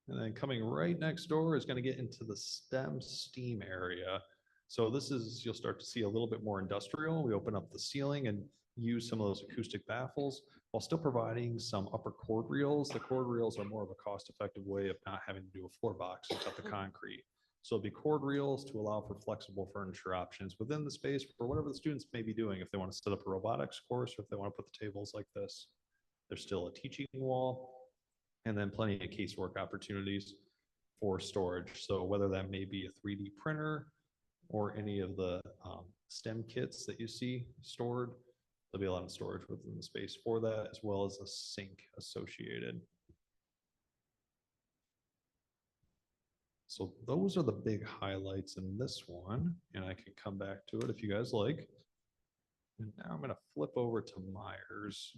And then coming right next door is going to get into the STEM STEAM area. So this is, you'll start to see a little bit more industrial. We open up the ceiling and use some of those acoustic baffles while still providing some upper cord reels. The cord reels are more of a cost-effective way of not having to do a floor box and cut the concrete. So it'll be cord reels to allow for flexible furniture options within the space for whatever the students may be doing. If they want to set up a robotics course, or if they want to put the tables like this, there's still a teaching wall, and then plenty of casework opportunities for storage. So whether that may be a 3D printer or any of the STEM kits that you see stored, there'll be a lot of storage within the space for that, as well as a sink associated. So those are the big highlights in this one, and I can come back to it if you guys like. And now I'm gonna flip over to Myers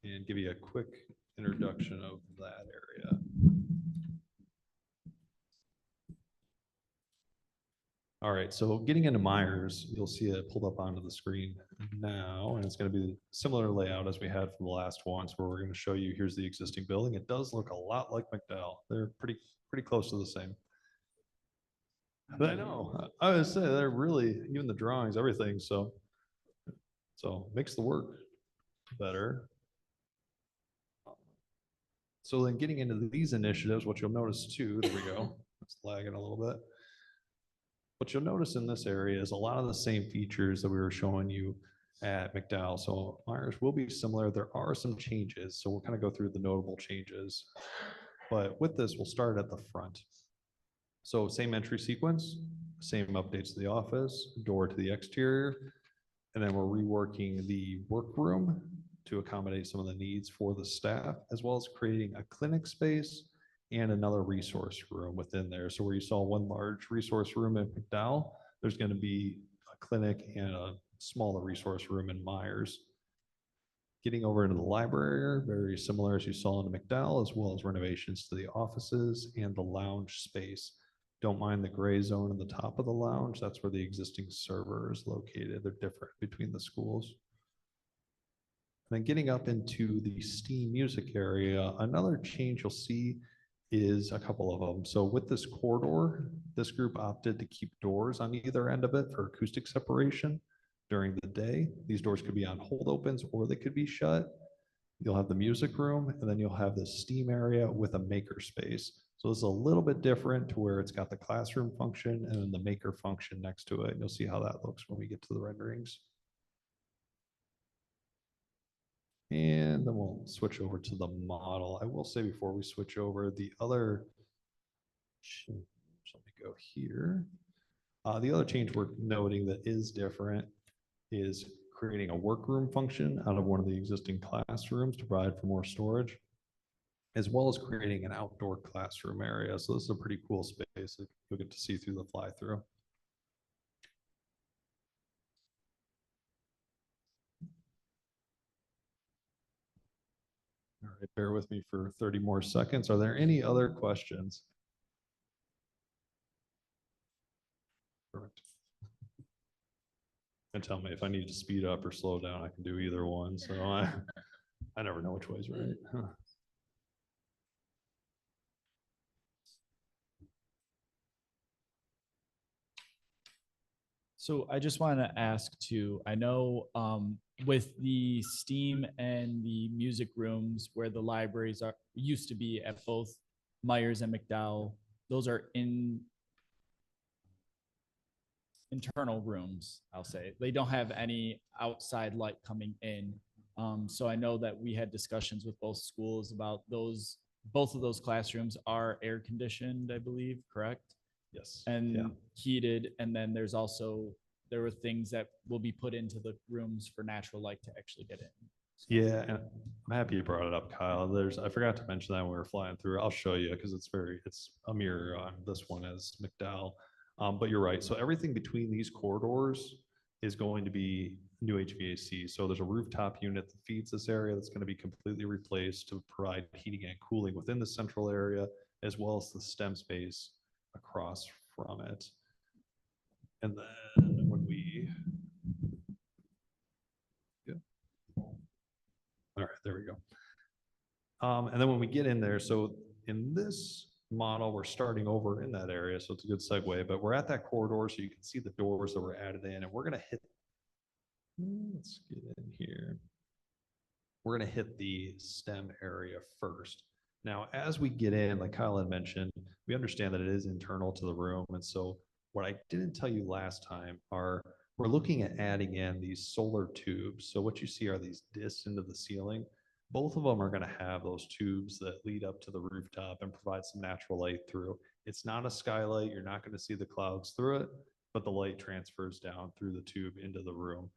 and give you a quick introduction of that area. All right, so getting into Myers, you'll see it pulled up onto the screen now, and it's going to be similar layout as we had from the last ones, where we're going to show you here's the existing building. It does look a lot like McDowell. They're pretty close to the same. But I know, I would say they're really, even the drawings, everything, so makes the work better. So then getting into these initiatives, what you'll notice too, there we go, it's lagging a little bit. What you'll notice in this area is a lot of the same features that we were showing you at McDowell. So Myers will be similar. There are some changes, so we'll kind of go through the notable changes. But with this, we'll start at the front. So same entry sequence, same updates to the office, door to the exterior, and then we're reworking the workroom to accommodate some of the needs for the staff, as well as creating a clinic space and another resource room within there. So where you saw one large resource room at McDowell, there's going to be a clinic and a smaller resource room in Myers. Getting over into the library, very similar as you saw in McDowell, as well as renovations to the offices and the lounge space. Don't mind the gray zone in the top of the lounge. That's where the existing server is located. They're different between the schools. And then getting up into the STEAM music area, another change you'll see is a couple of them. So with this corridor, this group opted to keep doors on either end of it for acoustic separation during the day. These doors could be on hold opens or they could be shut. You'll have the music room, and then you'll have the STEAM area with a maker space. So this is a little bit different to where it's got the classroom function and then the maker function next to it. And you'll see how that looks when we get to the renderings. And then we'll switch over to the model. I will say before we switch over, the other, let me go here. The other change we're noting that is different is creating a workroom function out of one of the existing classrooms to provide for more storage, as well as creating an outdoor classroom area. So this is a pretty cool space that you'll get to see through the fly-through. All right, bear with me for 30 more seconds. Are there any other questions? Perfect. And tell me if I need to speed up or slow down, I can do either one. So I never know which way is right. Huh. So I just want to ask too, I know with the STEAM and the music rooms where the libraries are, used to be at both Myers and McDowell, those are internal rooms, I'll say. They don't have any outside light coming in. So I know that we had discussions with both schools about those, both of those classrooms are air conditioned, I believe, correct? Yes. And heated, and then there were things that will be put into the rooms for natural light to actually get in. Yeah, and I'm happy you brought it up, Kyle. I forgot to mention that when we were flying through. I'll show you because it's a mirror on this one as McDowell. But you're right. So everything between these corridors is going to be new HVAC. So there's a rooftop unit that feeds this area that's going to be completely replaced to provide heating and cooling within the central area, as well as the STEM space across from it. And then when we, all right, there we go. And then when we get in there, so in this model, we're starting over in that area, so it's a good segue, but we're at that corridor, so you can see the doors that were added in, and we're gonna hit, let's get in here. We're gonna hit the STEM area first. Now, as we get in, like Kyle had mentioned, we understand that it is internal to the room, and so what I didn't tell you last time are we're looking at adding in these solar tubes. So what you see are these discs into the ceiling. Both of them are going to have those tubes that lead up to the rooftop and provide some natural light through. It's not a skylight. You're not going to see the clouds through it, but the light transfers down through the tube into the room.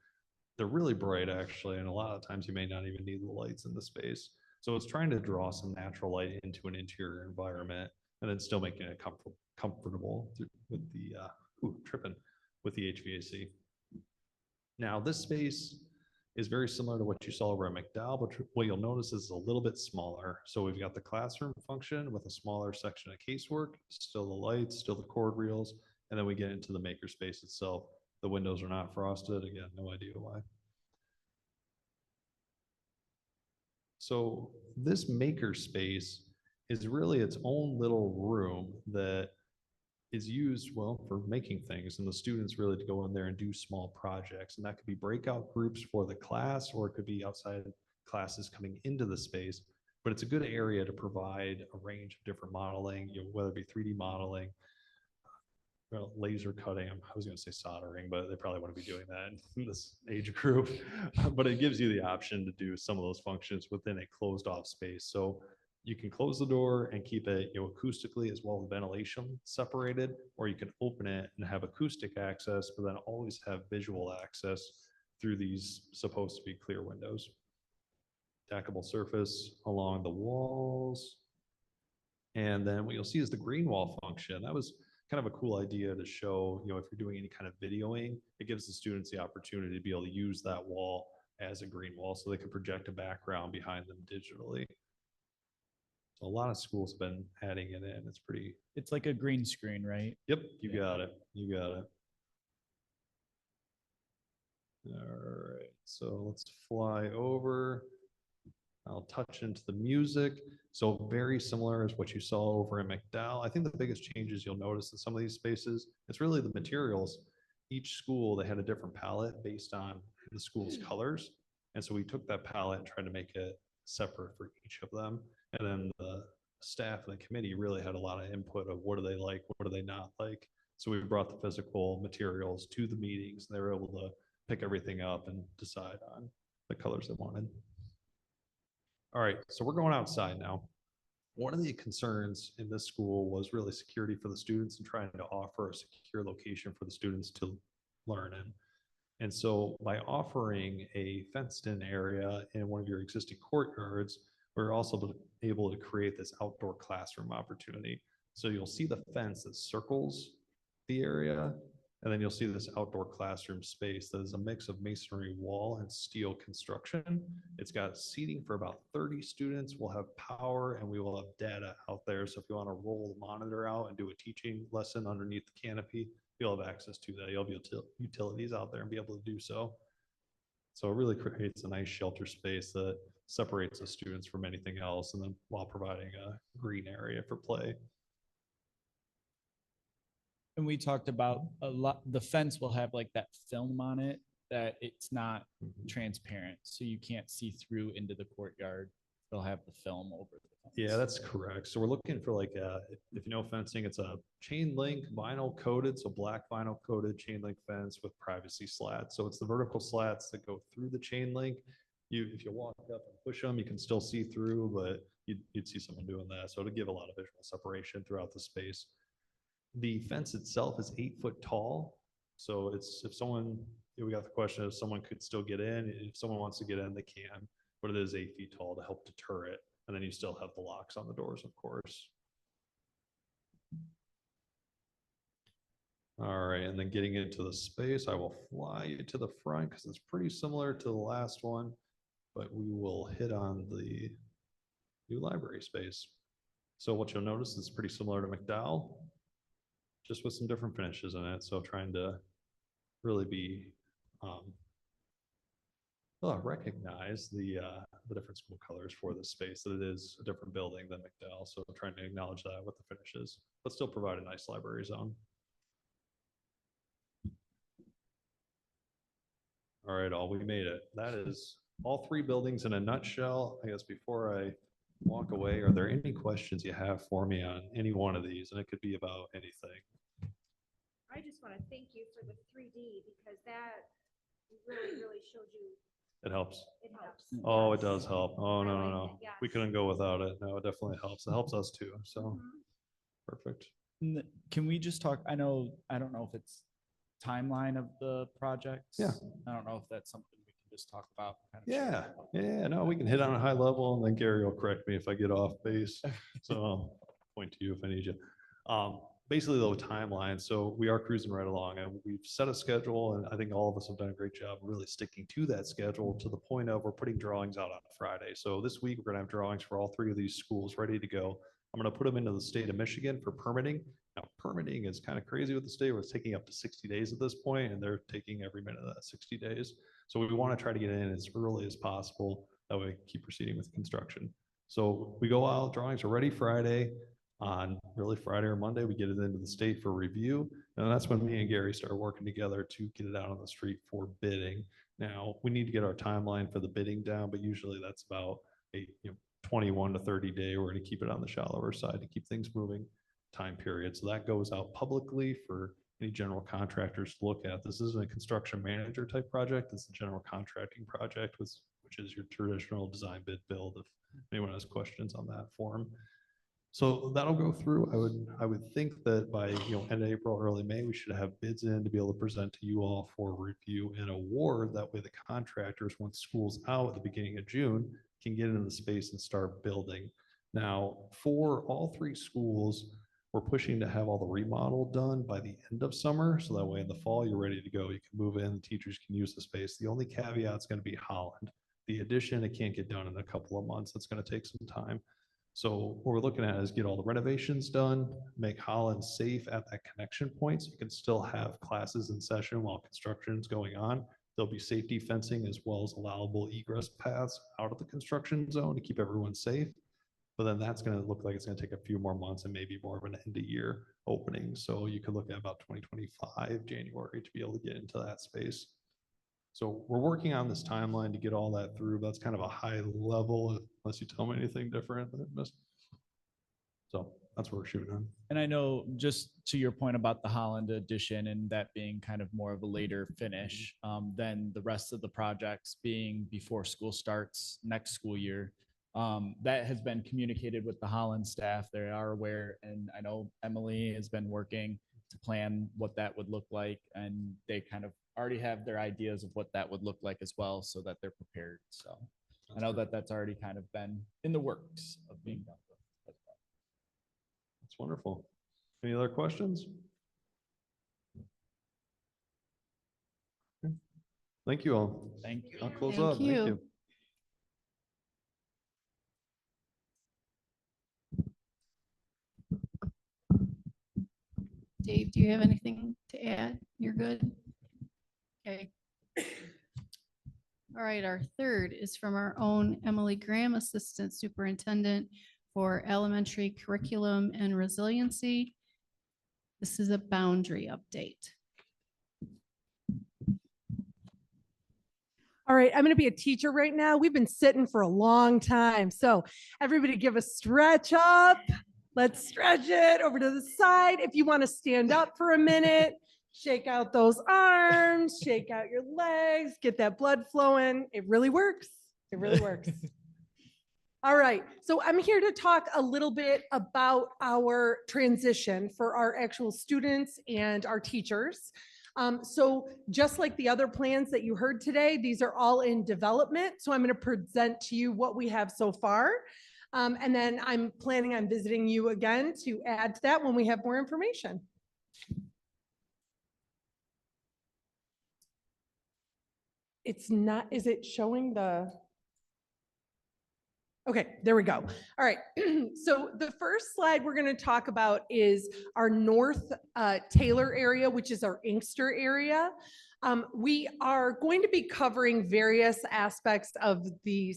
They're really bright, actually, and a lot of times you may not even need the lights in the space. So it's trying to draw some natural light into an interior environment and then still making it comfortable with the with the HVAC. Now, this space is very similar to what you saw over at McDowell, but what you'll notice is a little bit smaller. So we've got the classroom function with a smaller section of casework, still the lights, still the cord reels, and then we get into the makerspace itself. The windows are not frosted. Again, no idea why. So this makerspace is really its own little room that is used, well, for making things, and the students really to go in there and do small projects. And that could be breakout groups for the class, or it could be outside classes coming into the space. But it's a good area to provide a range of different modeling, whether it be 3D modeling, laser cutting. I was going to say soldering, but they probably want to be doing that in this age group. But it gives you the option to do some of those functions within a closed off space. So you can close the door and keep it acoustically as well as ventilation separated, or you can open it and have acoustic access, but then always have visual access through these supposed to be clear windows. Stackable surface along the walls. And then what you'll see is the green wall function. That was kind of a cool idea to show, if you're doing any kind of videoing, it gives the students the opportunity to be able to use that wall as a green wall so they can project a background behind them digitally. So a lot of schools have been adding it in. It's like a green screen, right? Yep, you got it. You got it. All right, so let's fly over. I'll touch into the music. So very similar as what you saw over in McDowell. I think the biggest changes you'll notice in some of these spaces, it's really the materials. Each school, they had a different palette based on the school's colors. And so we took that palette and tried to make it separate for each of them. And then the staff and the committee really had a lot of input of what do they like, what do they not like. So we brought the physical materials to the meetings. And they were able to pick everything up and decide on the colors they wanted. All right, so we're going outside now. One of the concerns in this school was really security for the students and trying to offer a secure location for the students to learn in. And so by offering a fenced-in area in one of your existing courtyards, we're also able to create this outdoor classroom opportunity. So you'll see the fence that circles the area, and then you'll see this outdoor classroom space that is a mix of masonry wall and steel construction. It's got seating for about 30 students. We'll have power and we will have data out there. So if you want to roll the monitor out and do a teaching lesson underneath the canopy, you'll have access to that. You'll be able to utilities out there and be able to do so. So it really creates a nice shelter space that separates the students from anything else, and then while providing a green area for play. And we talked about the fence will have like that film on it that it's not transparent, so you can't see through into the courtyard. They'll have the film over the fence. Yeah, that's correct. So we're looking for like, if you know fencing, it's a chain link vinyl coated, so black vinyl coated chain link fence with privacy slats. So it's the vertical slats that go through the chain link. If you walk up and push them, you can still see through, but you'd see someone doing that. So it'll give a lot of visual separation throughout the space. The fence itself is 8 foot tall. So it's, if someone, we got the question if someone could still get in, if someone wants to get in, they can, but it is 8 feet tall to help deter it. And then you still have the locks on the doors, of course. All right, and then getting into the space, I will fly you to the front because it's pretty similar to the last one, but we will hit on the new library space. So what you'll notice is pretty similar to McDowell, just with some different finishes in it. So trying to really be recognize the different school colors for this space, that it is a different building than McDowell. So trying to acknowledge that with the finishes, but still provide a nice library zone. All right, all, we made it. That is all 3 buildings in a nutshell. I guess before I walk away, are there any questions you have for me on any one of these? And it could be about anything. I just want to thank you for the 3D because that really showed you. It helps. It helps. Oh, it does help. Oh, no, no, no. Yes. We couldn't go without it. No, it definitely helps. It helps us too. So perfect. Can we just talk, I don't know if it's timeline of the projects. Yeah. I don't know if that's something we can just talk about. Yeah, yeah, no, we can hit on a high level and then Gary will correct me if I get off base. So I'll point to you if I need you. Basically though, timeline. So we are cruising right along and we've set a schedule and I think all of us have done a great job really sticking to that schedule to the point of we're putting drawings out on Friday. So this week we're gonna have drawings for all 3 of these schools ready to go. I'm gonna put them into the state of Michigan for permitting. Now, permitting is kind of crazy with the state where it's taking up to 60 days at this point, and they're taking every minute of that 60 days. So we want to try to get in as early as possible. That way, keep proceeding with construction. So we go out, drawings are ready Friday. On really Friday or Monday, we get it into the state for review. And that's when me and Gary start working together to get it out on the street for bidding. Now, we need to get our timeline for the bidding down, but usually that's about a 21 to 30 day. We're going to keep it on the shallower side to keep things moving time period. So that goes out publicly for any general contractors to look at. This isn't a construction manager type project. It's a general contracting project, which is your traditional design bid build. If anyone has questions on that form. So that'll go through. I would think that by end of April, early May, we should have bids in to be able to present to you all for review and award. That way the contractors, once school's out at the beginning of June, can get into the space and start building. Now, for all 3 schools, we're pushing to have all the remodel done by the end of summer. So that way in the fall, you're ready to go. You can move in, the teachers can use the space. The only caveat is going to be Holland. The addition, it can't get done in a couple of months. It's going to take some time. So what we're looking at is get all the renovations done, make Holland safe at that connection point. So you can still have classes in session while construction is going on. There'll be safety fencing as well as allowable egress paths out of the construction zone to keep everyone safe. But then that's going to look like it's going to take a few more months and maybe more of an end of year opening. So you could look at about 2025 January to be able to get into that space. So we're working on this timeline to get all that through. That's kind of a high level, unless you tell me anything different. So that's what we're shooting on. And I know, just to your point about the Holland edition and that being kind of more of a later finish than the rest of the projects being before school starts next school year. That has been communicated with the Holland staff. They are aware, and I know Emily has been working to plan what that would look like, and they kind of already have their ideas of what that would look like as well, so that they're prepared. So I know that that's already kind of been in the works of being done. That's wonderful. Any other questions? Thank you all. Thank you. I'll close Thank up. you. Thank you. Dave, do you have anything to add? You're good? Okay. All right, our third is from our own Emily Graham, Assistant Superintendent for Elementary Curriculum and Resiliency. This is a boundary update. All right, I'm going to be a teacher right now. We've been sitting for a long time. So everybody give a stretch up. Let's stretch it over to the side. If you want to stand up for a minute, shake out those arms, shake out your legs, get that blood flowing. It really works. It really works. All right, so I'm here to talk a little bit about our transition for our actual students and our teachers. So just like the other plans that you heard today, these are all in development. So I'm going to present to you what we have so far. And then I'm planning on visiting you again to add to that when we have more information. It's not, is it showing the? Okay, there we go. All right, so the first slide we're going to talk about is our North Taylor area, which is our Inkster area. We are going to be covering various aspects of the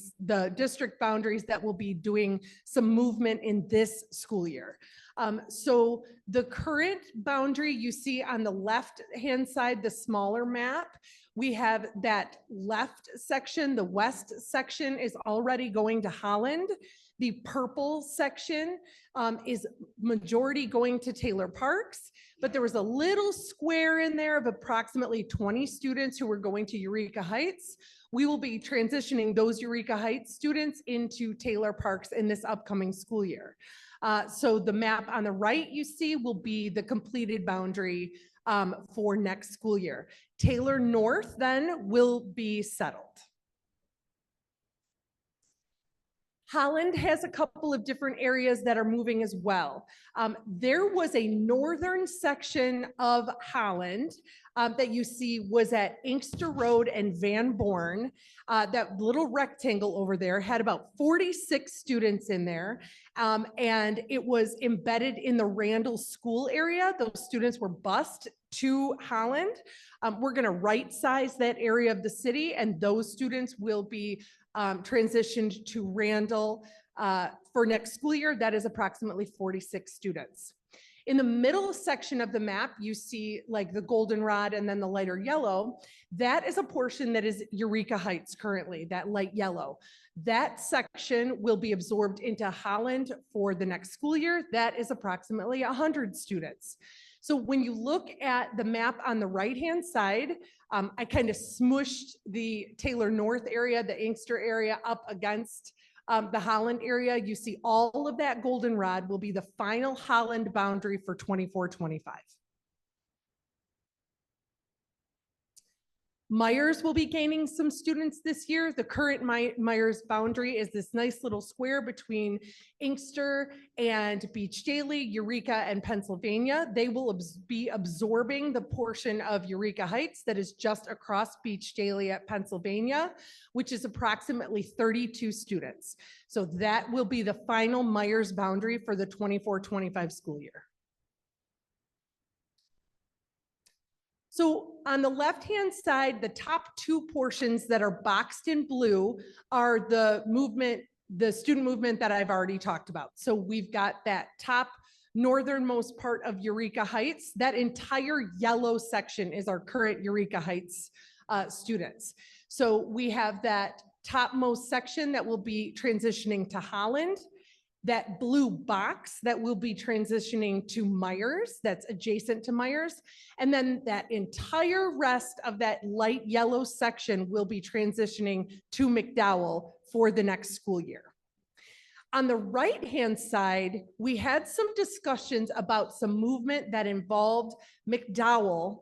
district boundaries that will be doing some movement in this school year. So the current boundary you see on the left-hand side, the smaller map, we have that left section, the west section is already going to Holland. The purple section is majority going to Taylor Parks, but there was a little square in there of approximately 20 students who were going to Eureka Heights. We will be transitioning those Eureka Heights students into Taylor Parks in this upcoming school year. So the map on the right you see will be the completed boundary for next school year. Taylor North then will be settled. Holland has a couple of different areas that are moving as well. There was a northern section of Holland that you see was at Inkster Road and Van Born. That little rectangle over there had about 46 students in there, and it was embedded in the Randall School area. Those students were bused to Holland. We're going to right size that area of the city, and those students will be transitioned to Randall for next school year. That is approximately 46 students. In the middle section of the map, you see like the goldenrod and then the lighter yellow. That is a portion that is Eureka Heights currently, that light yellow. That section will be absorbed into Holland for the next school year. That is approximately 100 students. So when you look at the map on the right-hand side, I kind of smushed the Taylor North area, the Inkster area up against the Holland area. You see all of that goldenrod will be the final Holland boundary for 24-25. Myers will be gaining some students this year. The current Myers boundary is this nice little square between Inkster and Beach Daly, Eureka, and Pennsylvania. They will be absorbing the portion of Eureka Heights that is just across Beach Daly at Pennsylvania, which is approximately 32 students. So that will be the final Myers boundary for the 24-25 school year. So on the left-hand side, the top two portions that are boxed in blue are the movement, the student movement that I've already talked about. So we've got that top northernmost part of Eureka Heights. That entire yellow section is our current Eureka Heights students. So we have that topmost section that will be transitioning to Holland. That blue box that will be transitioning to Myers, that's adjacent to Myers. And then that entire rest of that light yellow section will be transitioning to McDowell for the next school year. On the right-hand side, we had some discussions about some movement that involved McDowell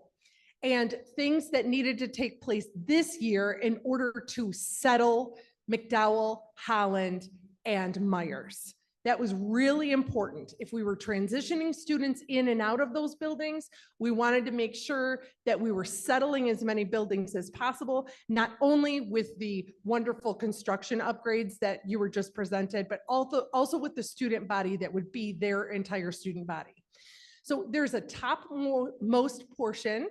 and things that needed to take place this year in order to settle McDowell, Holland, and Myers. That was really important. If we were transitioning students in and out of those buildings, we wanted to make sure that we were settling as many buildings as possible, not only with the wonderful construction upgrades that you were just presented, but also with the student body that would be their entire student body. So there's a topmost portion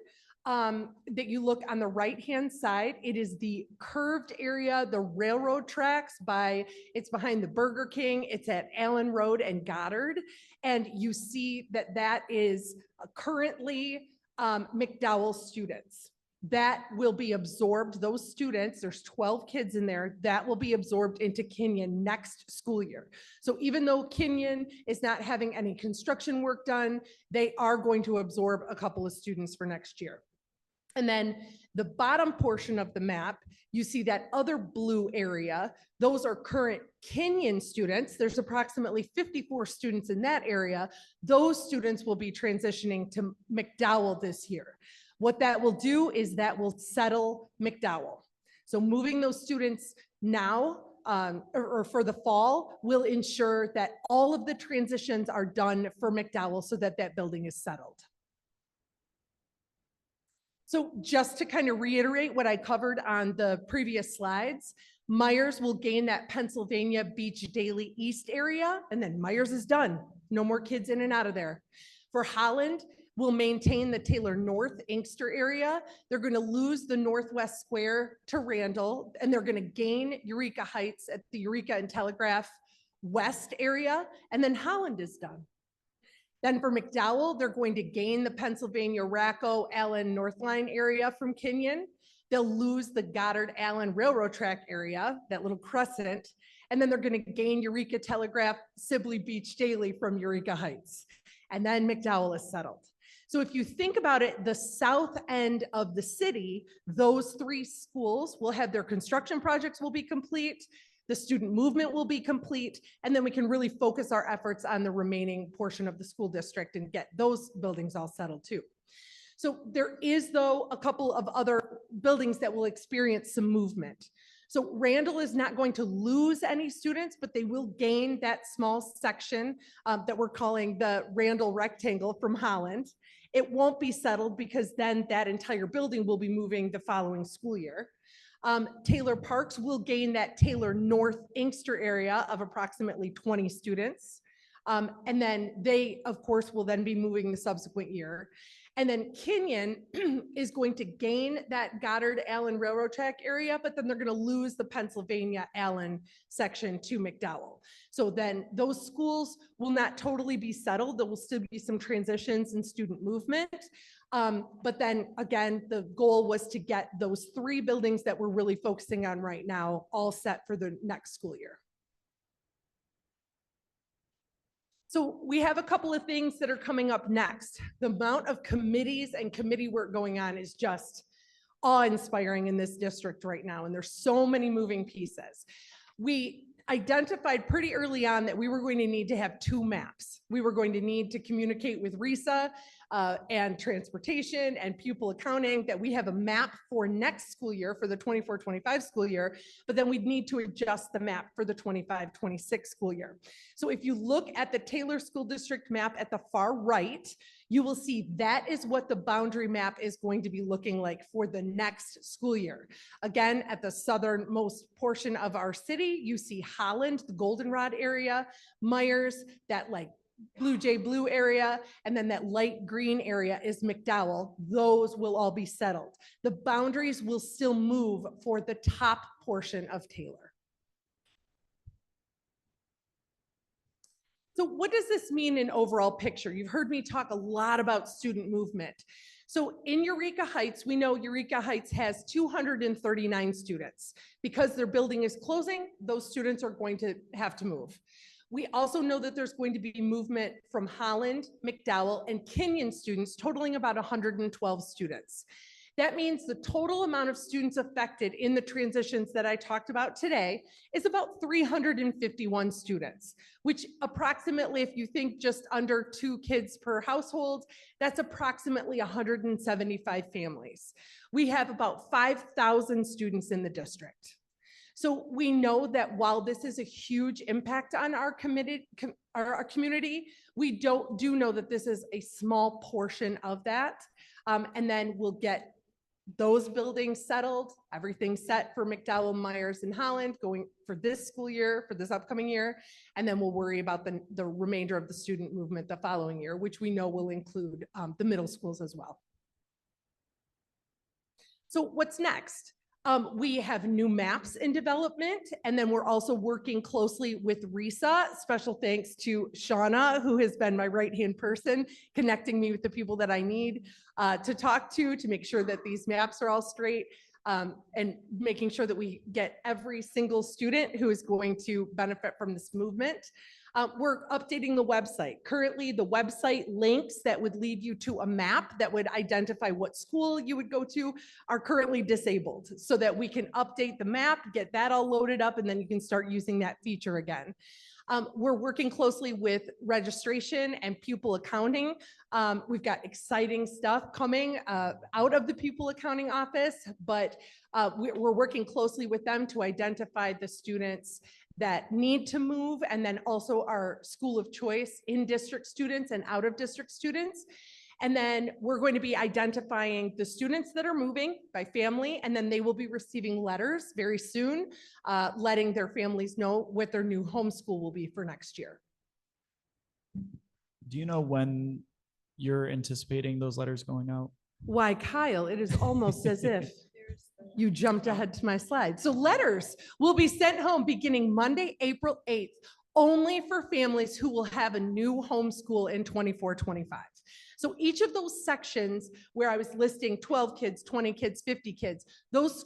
that you look on the right-hand side. It is the curved area, the railroad tracks it's behind the Burger King. It's at Allen Road and Goddard. And you see that that is currently McDowell students. that will be absorbed, those students, there's 12 kids in there, that will be absorbed into Kenyon next school year. So even though Kenyon is not having any construction work done, they are going to absorb a couple of students for next year. And then the bottom portion of the map, you see that other blue area, those are current Kenyon students. There's approximately 54 students in that area. Those students will be transitioning to McDowell this year. What that will do is that will settle McDowell. So moving those students now or for the fall will ensure that all of the transitions are done for McDowell so that that building is settled. So just to kind of reiterate what I covered on the previous slides, Myers will gain that Pennsylvania Beach Daily East area, and then Myers is done. No more kids in and out of there. For Holland, we'll maintain the Taylor North Inkster area. They're going to lose the Northwest Square to Randall, and they're going to gain Eureka Heights at the Eureka and Telegraph West area, and then Holland is done. Then for McDowell, they're going to gain the Pennsylvania Racco Allen North Line area from Kenyon. They'll lose the Goddard Allen Railroad Track area, that little crescent, and then they're going to gain Eureka Telegraph Sibley Beach Daily from Eureka Heights. And then McDowell is settled. So if you think about it, the south end of the city, those three schools will have their construction projects will be complete. The student movement will be complete, and then we can really focus our efforts on the remaining portion of the school district and get those buildings all settled too. So there is, though, a couple of other buildings that will experience some movement. So Randall is not going to lose any students, but they will gain that small section that we're calling the Randall Rectangle from Holland. It won't be settled because then that entire building will be moving the following school year. Taylor Parks will gain that Taylor North Inkster area of approximately 20 students. And then they, of course, will then be moving the subsequent year. And then Kenyon is going to gain that Goddard Allen Railroad Track area, but then they're going to lose the Pennsylvania Allen section to McDowell. So then those schools will not totally be settled. There will still be some transitions in student movement. But then again, the goal was to get those three buildings that we're really focusing on right now all set for the next school year. So we have a couple of things that are coming up next. The amount of committees and committee work going on is just awe-inspiring in this district right now, and there's so many moving pieces. We identified pretty early on that we were going to need to have two maps. We were going to need to communicate with RISA and transportation and pupil accounting, that we have a map for next school year for the 24-25 school year, but then we'd need to adjust the map for the 25-26 school year. So if you look at the Taylor School District map at the far right, you will see that is what the boundary map is going to be looking like for the next school year. Again, at the southernmost portion of our city, you see Holland, the Goldenrod area, Myers, that like Blue Jay Blue area, and then that light green area is McDowell. Those will all be settled. The boundaries will still move for the top portion of Taylor. So what does this mean in overall picture? You've heard me talk a lot about student movement. So in Eureka Heights, we know Eureka Heights has 239 students. Because their building is closing, those students are going to have to move. We also know that there's going to be movement from Holland, McDowell, and Kenyon students, totaling about 112 students. That means the total amount of students affected in the transitions that I talked about today is about 351 students, which approximately, if you think just under 2 kids per household, that's approximately 175 families. We have about 5,000 students in the district. So we know that while this is a huge impact on our community, we do know that this is a small portion of that. And then we'll get those buildings settled, everything set for McDowell, Myers, and Holland going for this school year, for this upcoming year. And then we'll worry about the remainder of the student movement the following year, which we know will include the middle schools as well. So what's next? We have new maps in development, and then we're also working closely with RISA. Special thanks to Shauna, who has been my right-hand person, connecting me with the people that I need to talk to make sure that these maps are all straight, and making sure that we get every single student who is going to benefit from this movement. We're updating the website. Currently, the website links that would lead you to a map that would identify what school you would go to are currently disabled, so that we can update the map, get that all loaded up, and then you can start using that feature again. We're working closely with registration and pupil accounting. We've got exciting stuff coming out of the pupil accounting office, but we're working closely with them to identify the students that need to move, and then also our school of choice in district students and out of district students. And then we're going to be identifying the students that are moving by family, and then they will be receiving letters very soon, letting their families know what their new homeschool will be for next year. Do you know when you're anticipating those letters going out? Why, Kyle, it is almost as if you jumped ahead to my slide. So letters will be sent home beginning Monday, April 8th, only for families who will have a new homeschool in 24-25. So each of those sections where I was listing 12 kids, 20 kids, 50 kids, those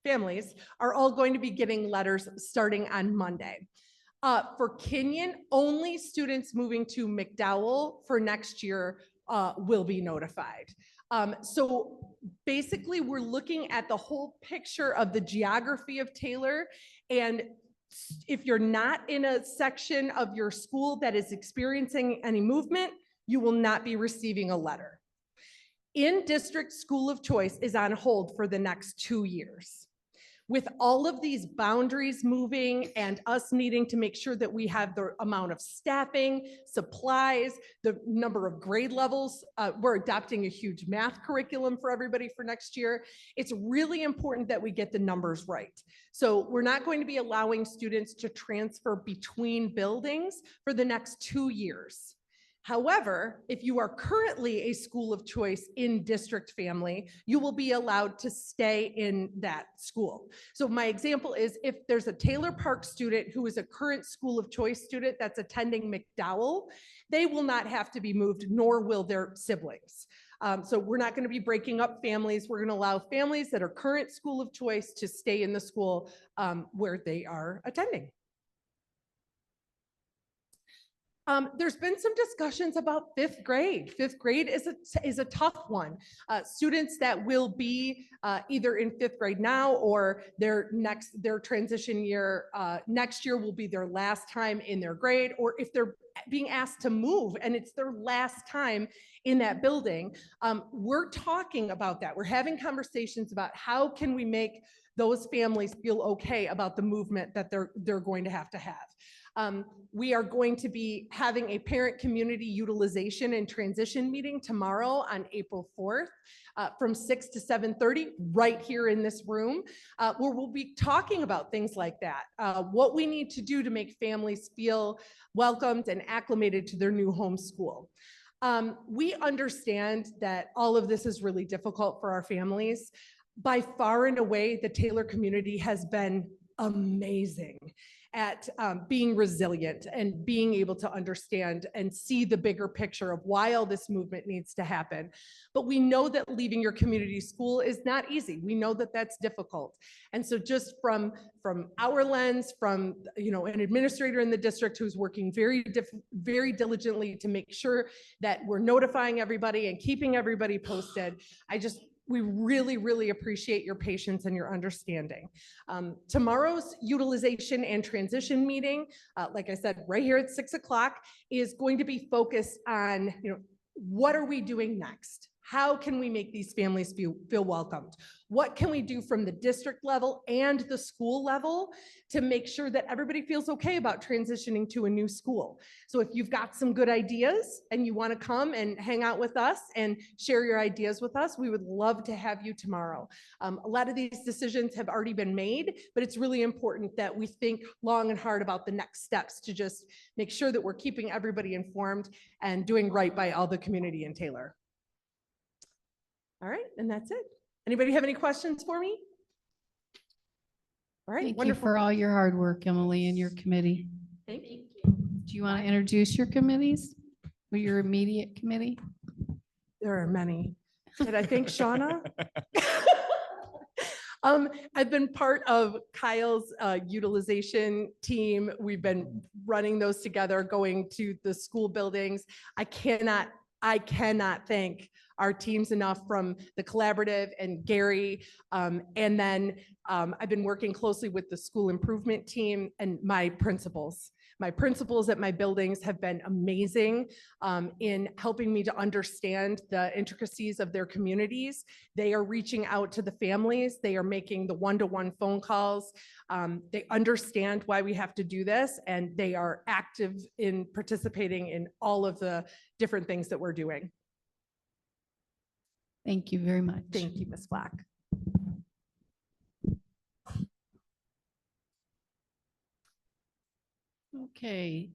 families are all going to be getting letters starting on Monday. For Kenyon, only students moving to McDowell for next year will be notified. So basically, we're looking at the whole picture of the geography of Taylor. And if you're not in a section of your school that is experiencing any movement, you will not be receiving a letter. In-district school of choice is on hold for the next 2 years. With all of these boundaries moving and us needing to make sure that we have the amount of staffing, supplies, the number of grade levels, we're adopting a huge math curriculum for everybody for next year. It's really important that we get the numbers right. So we're not going to be allowing students to transfer between buildings for the next 2 years. However, if you are currently a school of choice in district family, you will be allowed to stay in that school. So my example is, if there's a Taylor Park student who is a current school of choice student that's attending McDowell, they will not have to be moved, nor will their siblings. So we're not going to be breaking up families. We're going to allow families that are current school of choice to stay in the school where they are attending. There's been some discussions about fifth grade. Fifth grade is a tough one. Students that will be either in fifth grade now, or their transition year next year will be their last time in their grade, or if they're being asked to move and it's their last time in that building. We're talking about that. We're having conversations about how can we make those families feel okay about the movement that they're going to have. We are going to be having a parent community utilization and transition meeting tomorrow on April 4th from 6 to 7:30 right here in this room, where we'll be talking about things like that, what we need to do to make families feel welcomed and acclimated to their new home school. We understand that all of this is really difficult for our families. By far and away, the Taylor community has been amazing at being resilient and being able to understand and see the bigger picture of why all this movement needs to happen. But we know that leaving your community school is not easy. We know that that's difficult. And so just from our lens, from an administrator in the district who's working very diligently to make sure that we're notifying everybody and keeping everybody posted, we really, really appreciate your patience and your understanding. Tomorrow's utilization and transition meeting, like I said, right here at 6 o'clock, is going to be focused on, what are we doing next? How can we make these families feel welcomed? What can we do from the district level and the school level to make sure that everybody feels okay about transitioning to a new school? So if you've got some good ideas and you want to come and hang out with us and share your ideas with us, we would love to have you tomorrow. A lot of these decisions have already been made, but it's really important that we think long and hard about the next steps to just make sure that we're keeping everybody informed and doing right by all the community in Taylor. All right, and that's it. Anybody have any questions for me? All right, Thank you wonderful. for all your hard work, Emily, and your committee. Thank you. Do you want to introduce your committees or your immediate committee? There are many. Did I thank Shauna? I've been part of Kyle's utilization team. We've been running those together, going to the school buildings. I cannot thank our teams enough from the collaborative and Gary. And then I've been working closely with the school improvement team and my principals. My principals at my buildings have been amazing in helping me to understand the intricacies of their communities. They are reaching out to the families. They are making the one-to-one phone calls. They understand why we have to do this, and they are active in participating in all of the different things that we're doing. Thank you very much. Thank you, Ms. Black. Okay.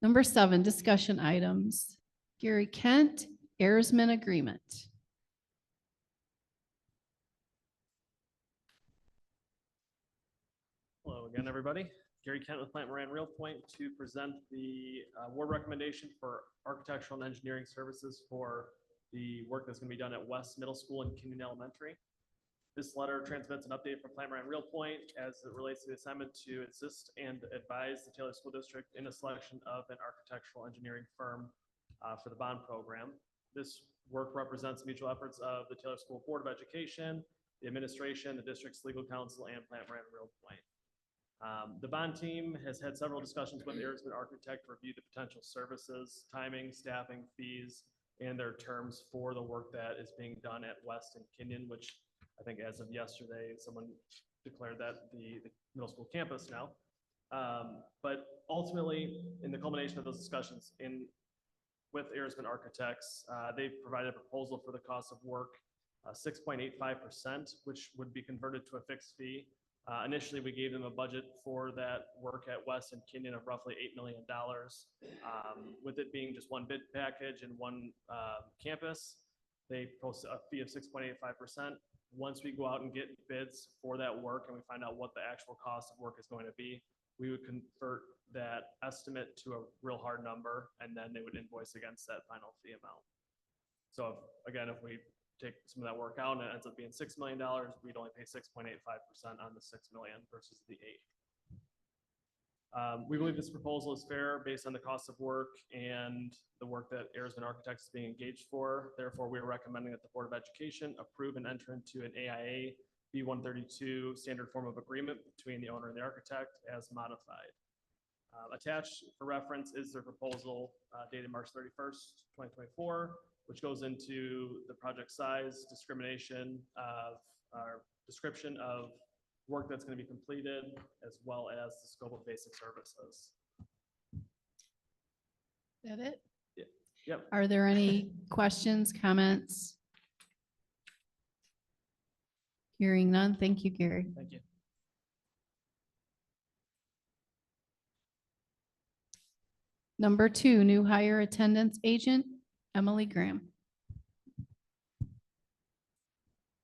Number 7, discussion items. Gary Kent, Airsman Agreement. Hello again, everybody. Gary Kent with Plant Moran Real Point to present the award recommendation for architectural and engineering services for the work that's going to be done at West Middle School and Kenyon Elementary. This letter transmits an update from Plant Moran Real Point as it relates to the assignment to assist and advise the Taylor School District in a selection of an architectural engineering firm for the bond program. This work represents mutual efforts of the Taylor School Board of Education, the administration, the district's legal counsel, and Plant Moran Real Point. The bond team has had several discussions with the Airsman architect to review the potential services, timing, staffing, fees, and their terms for the work that is being done at West and Kenyon, which I think as of yesterday, someone declared that the middle school campus now. But ultimately, in the culmination of those discussions with Airsman Architects, they've provided a proposal for the cost of work, 6.85%, which would be converted to a fixed fee. Initially, we gave them a budget for that work at West and Kenyon of roughly $8 million. With it being just one bid package and one campus, they posted a fee of 6.85%. Once we go out and get bids for that work and we find out what the actual cost of work is going to be, we would convert that estimate to a real hard number, and then they would invoice against that final fee amount. So again, if we take some of that work out and it ends up being $6 million, we'd only pay 6.85% on the $6 million versus the 8. We believe this proposal is fair based on the cost of work and the work that Airsman Architects is being engaged for. Therefore, we are recommending that the Board of Education approve and enter into an AIA B132 standard form of agreement between the owner and the architect as modified. Attached for reference is their proposal dated March 31st, 2024, which goes into the project size, description of work that's going to be completed, as well as the scope of basic services. Is that it? Yeah. Yep. Are there any questions, comments? Hearing none. Thank you, Gary. Thank you. Number 2, new hire attendance agent, Emily Graham.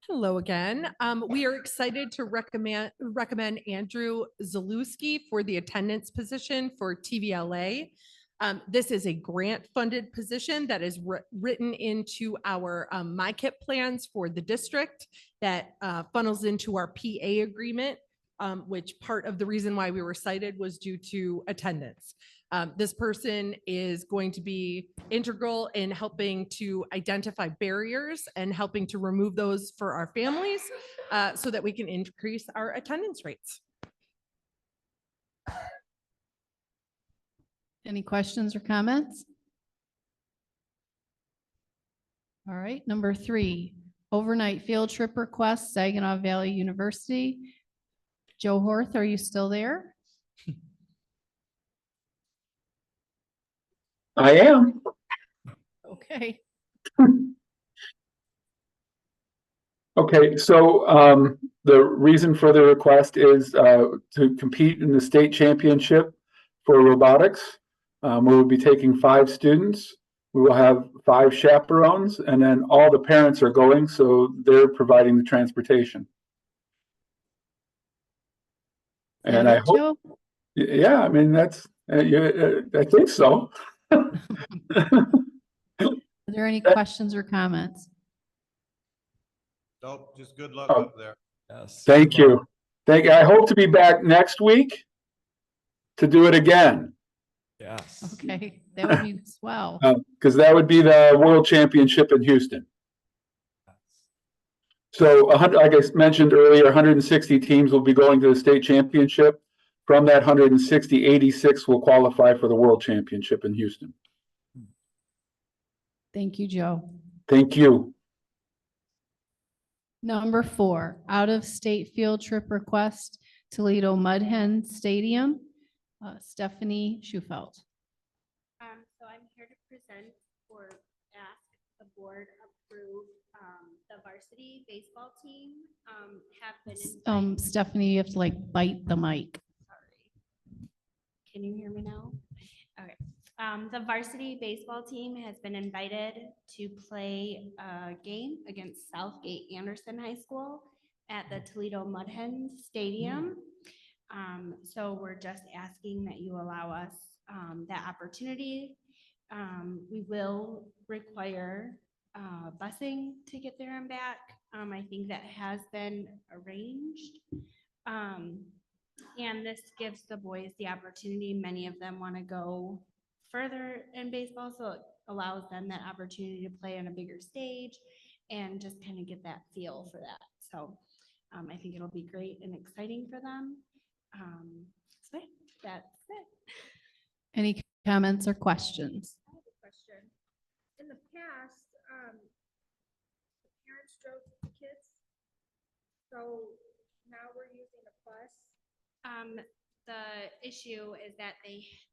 Hello again. We are excited to recommend Andrew Zalewski for the attendance position for TVLA. This is a grant-funded position that is written into our MyKit plans for the district that funnels into our PA agreement, which part of the reason why we were cited was due to attendance. This person is going to be integral in helping to identify barriers and helping to remove those for our families so that we can increase our attendance rates. Any questions or comments? All right, number 3, overnight field trip request, Saginaw Valley University. Joe Horth, are you still there? I am. Okay. Okay, so the reason for the request is to compete in the state championship for robotics. We will be taking 5 students. We will have 5 chaperones, and then all the parents are going, so they're providing the transportation. Is And that I it, hope, Joe? yeah, I mean, that's, I think so. Are there any questions or comments? Nope, just good luck Oh. up there. Yes. Thank you. Thank you. I hope to be back next week to do it again. Yes. Okay, that would be swell. Because that would be the World Championship in Houston. So like I mentioned earlier, 160 teams will be going to the state championship. From that 160, 86 will qualify for the World Championship in Houston. Thank you, Joe. Thank you. Number 4, out-of-state field trip request, Toledo Mud Hen Stadium. Stephanie Schufelt. So I'm here to present or ask the board approve the varsity baseball team have been invited. Stephanie, you have to like bite the mic. Can you hear me now? Okay. The varsity baseball team has been invited to play a game against Southgate Anderson High School at the Toledo Mud Hen Stadium. So we're just asking that you allow us that opportunity. We will require busing to get there and back. I think that has been arranged. And this gives the boys the opportunity. Many of them want to go further in baseball, so it allows them that opportunity to play on a bigger stage and just kind of get that feel for that. So I think it'll be great and exciting for them. So that's it. Any comments or questions? I have a question. In the past, the parents drove the kids. So now we're using a bus. The issue is that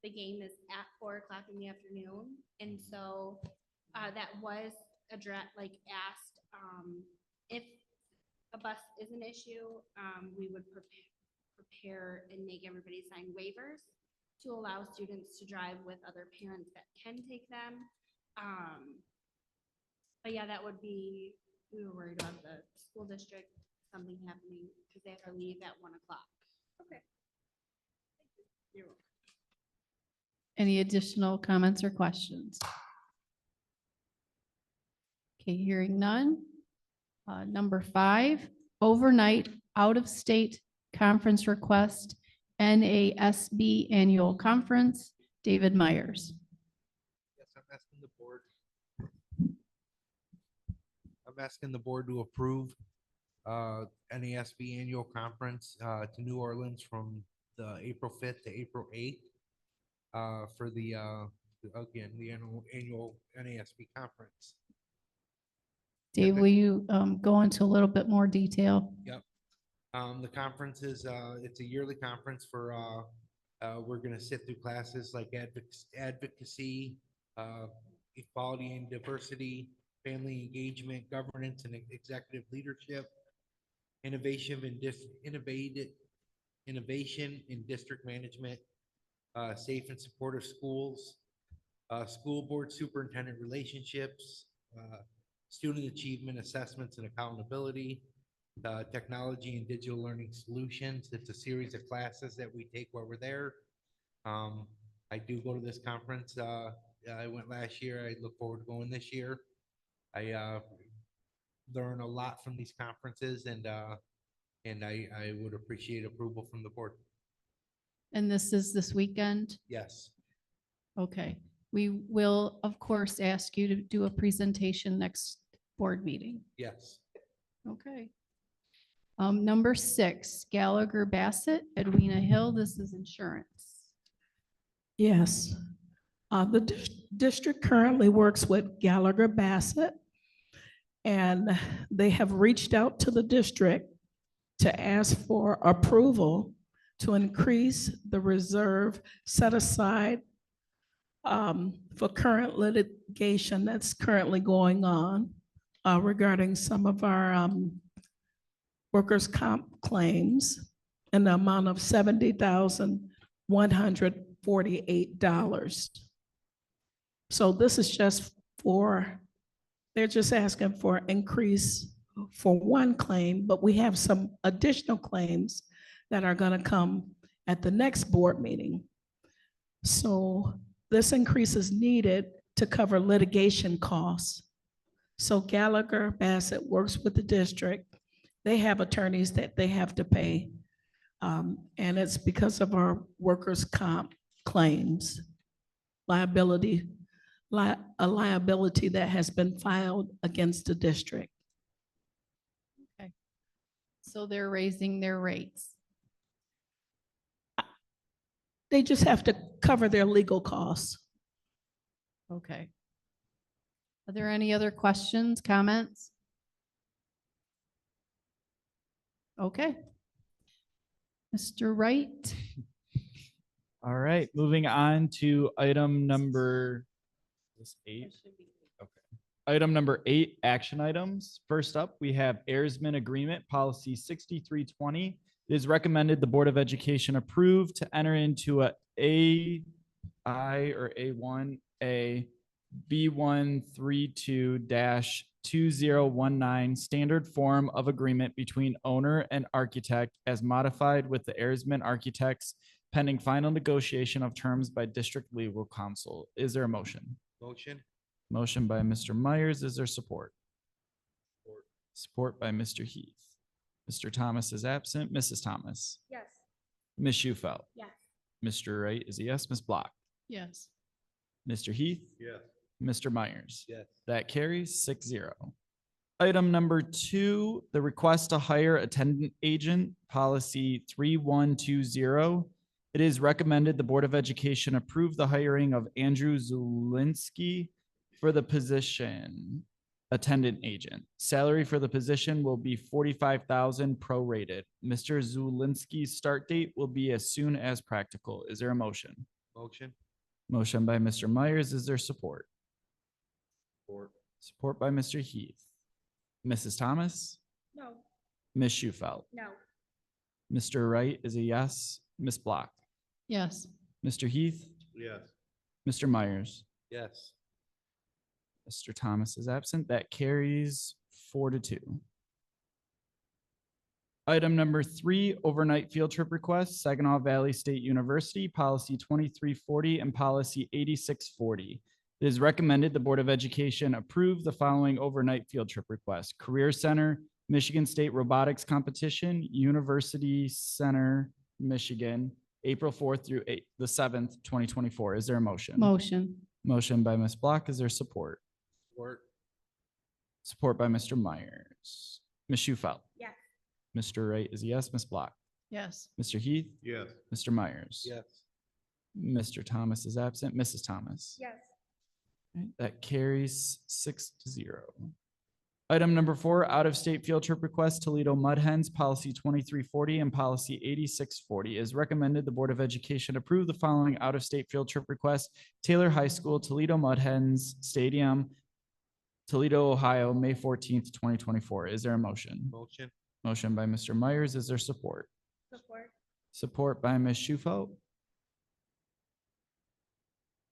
the game is at 4 o'clock in the afternoon. And so that was asked, if a bus is an issue, we would prepare and make everybody sign waivers to allow students to drive with other parents that can take them. But yeah, that would be, we were worried about the school district, something happening because they have to leave at 1 o'clock. Okay. You're welcome. Any additional comments or questions? Okay, hearing none. Number 5, overnight out-of-state conference request, NASB Annual Conference, David Myers. Yes, I'm asking the board to approve NASB Annual Conference to New Orleans from the April 5th to April 8th for the annual NASB conference. Dave, will you go into a little bit more detail? Yep. The conference is it's a yearly conference for we're going to sit through classes like advocacy, equality and diversity, family engagement, governance and executive leadership, innovation in district management, safe and supportive schools, school board superintendent relationships, student achievement assessments and accountability, technology and digital learning solutions. It's a series of classes that we take while we're there. I do go to this conference. I went last year. I look forward to going this year. I learn a lot from these conferences, and I would appreciate approval from the board. And this is this weekend? Yes. Okay. We will, of course, ask you to do a presentation next board meeting. Yes. Okay. Number 6, Gallagher Bassett, Edwina Hill. This is insurance. Yes. The district currently works with Gallagher Bassett, and they have reached out to the district to ask for approval to increase the reserve set aside for current litigation that's currently going on regarding some of our workers' comp claims in the amount of $70,148. So this is just for, they're just asking for increase for one claim, but we have some additional claims that are gonna come at the next board meeting. So this increase is needed to cover litigation costs. So Gallagher Bassett works with the district. They have attorneys that they have to pay. And it's because of our workers' comp claims, liability, a liability that has been filed against the district. Okay. So they're raising their rates. They just have to cover their legal costs. Okay. Are there any other questions, comments? Okay. Mr. Wright? All right, moving on to item number this 8. Okay. Item number 8, action items. First up, we have Airsman Agreement Policy 6320. It is recommended the Board of Education approve to enter into a AI or A1A B132-2019 standard form of agreement between owner and architect as modified with the Airsman Architects pending final negotiation of terms by district legal counsel. Is there a motion? Motion. Motion by Mr. Myers. Is there support? Support by Mr. Heath. Mr. Thomas is absent. Mrs. Thomas. Yes. Ms. Shufel. Yes. Mr. Wright is a yes. Ms. Block. Yes. Mr. Heath. Yes. Mr. Myers. Yes. That carries 6-0. Item number 2, the request to hire attendant agent, policy 3120. It is recommended the Board of Education approve the hiring of Andrew Zulinski for the position attendant agent. Salary for the position will be $45,000 prorated. Mr. Zulinski's start date will be as soon as practical. Is there a motion? Motion. Motion by Mr. Myers. Is there support? Support. Support by Mr. Heath. Mrs. Thomas? No. Ms. Shufel? No. Mr. Wright is a yes. Ms. Block? Yes. Mr. Heath? Yes. Mr. Myers? Yes. Mr. Thomas is absent. That carries 4-2. Item number 3, overnight field trip request, Saginaw Valley State University, policy 2340 and policy 8640. It is recommended the Board of Education approve the following overnight field trip request: Career Center, Michigan State Robotics Competition, University Center, Michigan, April 4th through the 7th, 2024. Is there a motion? Motion. Motion by Ms. Block. Is there support? Support. Support by Mr. Myers. Ms. Shufel? Yes. Mr. Wright is a yes. Ms. Block? Yes. Mr. Heath? Yes. Mr. Myers? Yes. Mr. Thomas is absent. Mrs. Thomas? Yes. Right, that carries 6-0. Item number 4, out-of-state field trip request, Toledo Mud Hens, policy 2340 and policy 8640. Is recommended the Board of Education approve the following out-of-state field trip request: Taylor High School, Toledo Mud Hens Stadium, Toledo, Ohio, May 14th, 2024. Is there a motion? Motion. Motion by Mr. Myers. Is there support? Support. Support by Ms. Shufel.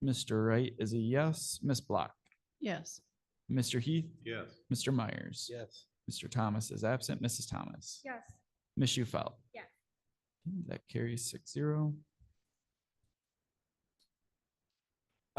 Mr. Wright is a yes. Ms. Block? Yes. Mr. Heath? Yes. Mr. Myers? Yes. Mr. Thomas is absent. Mrs. Thomas? Yes. Ms. Shufel? Yes. That carries 6-0.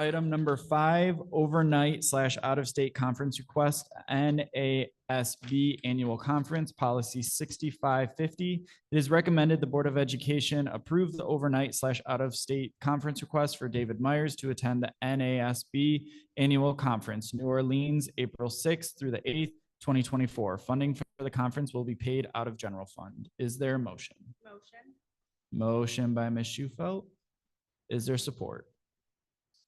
Item number 5, overnight / out-of-state conference request, NASB Annual Conference, Policy 6550. It is recommended the Board of Education approve the overnight / out-of-state conference request for David Myers to attend the NASB Annual Conference, New Orleans, April 6th through the 8th, 2024. Funding for the conference will be paid out of general fund. Is there a motion? Motion. Motion by Ms. Shufel. Is there support?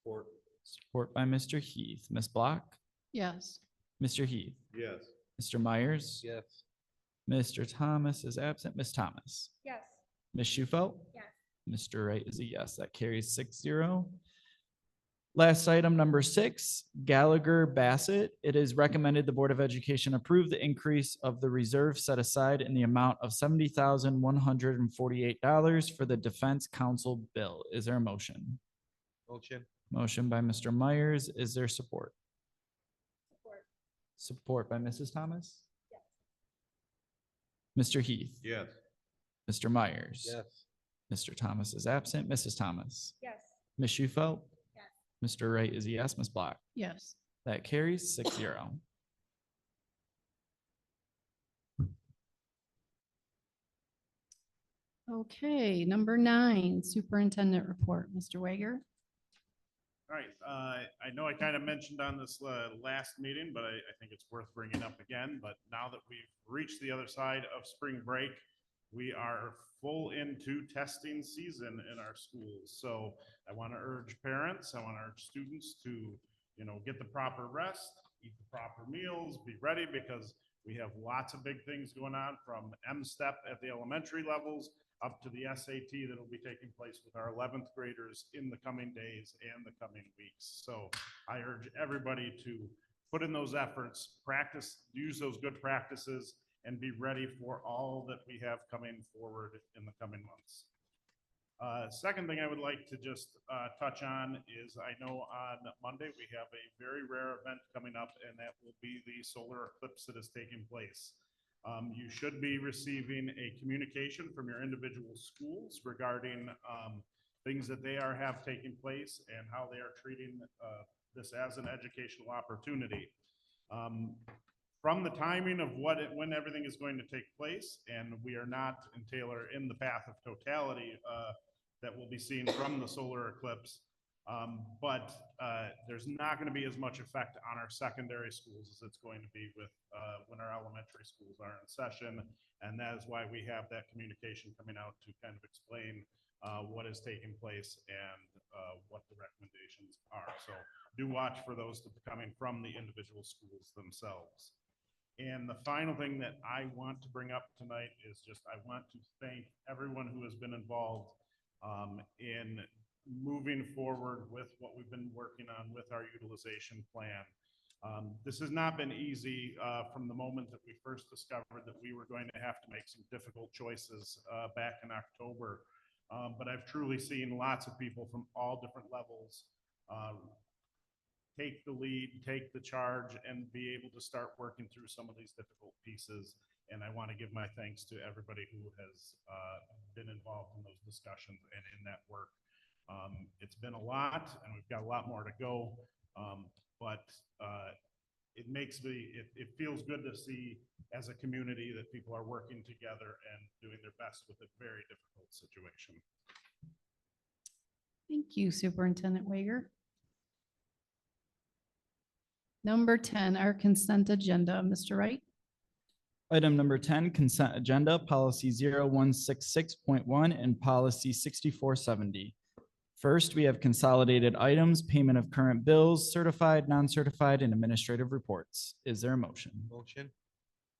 Support. Support by Mr. Heath. Ms. Block? Yes. Mr. Heath? Yes. Mr. Myers? Yes. Mr. Thomas is absent. Ms. Thomas? Yes. Ms. Shufel? Yes. Mr. Wright is a yes. That carries 6-0. Last item, number 6, Gallagher Bassett. It is recommended the Board of Education approve the increase of the reserve set aside in the amount of $70,148 for the Defense Council bill. Is there a motion? Motion. Motion by Mr. Myers. Is there support? Support. Support by Mrs. Thomas? Mr. Heath? Yes. Mr. Myers? Yes. Mr. Thomas is absent. Mrs. Thomas? Yes. Ms. Shufelt? Yes. Mr. Wright is a yes. Ms. Black? Yes. That carries 6-0. Okay, number 9, superintendent report, Mr. Wager. All right, I know I kind of mentioned on this last meeting, but I think it's worth bringing up again. But now that we've reached the other side of spring break, we are full into testing season in our schools. So I want to urge parents, I want to urge students to, get the proper rest, eat the proper meals, be ready, because we have lots of big things going on, from M-STEP at the elementary levels up to the SAT that will be taking place with our 11th graders in the coming days and the coming weeks. So I urge everybody to put in those efforts, practice, use those good practices, and be ready for all that we have coming forward in the coming months. Second thing I would like to just touch on is, I know on Monday we have a very rare event coming up, and that will be the solar eclipse that is taking place. You should be receiving a communication from your individual schools regarding things that they have taking place and how they are treating this as an educational opportunity. From the timing of when everything is going to take place, and we are not in Taylor in the path of totality that will be seen from the solar eclipse. But there's not going to be as much effect on our secondary schools as it's going to be with when our elementary schools are in session. And that is why we have that communication coming out to kind of explain what is taking place and what the recommendations are. So do watch for those to be coming from the individual schools themselves. And the final thing that I want to bring up tonight is just, I want to thank everyone who has been involved in moving forward with what we've been working on with our utilization plan. This has not been easy from the moment that we first discovered that we were going to have to make some difficult choices back in October. But I've truly seen lots of people from all different levels take the lead, take the charge, and be able to start working through some of these difficult pieces. And I want to give my thanks to everybody who has been involved in those discussions and in that work. It's been a lot, and we've got a lot more to go, but it feels good to see as a community that people are working together and doing their best with a very difficult situation. Thank you, Superintendent Wager. Number 10, our consent agenda, Mr. Wright. Item number 10, consent agenda, policy 0166.1 and policy 6470. First, we have consolidated items, payment of current bills, certified, non-certified, and administrative reports. Is there a motion? Motion.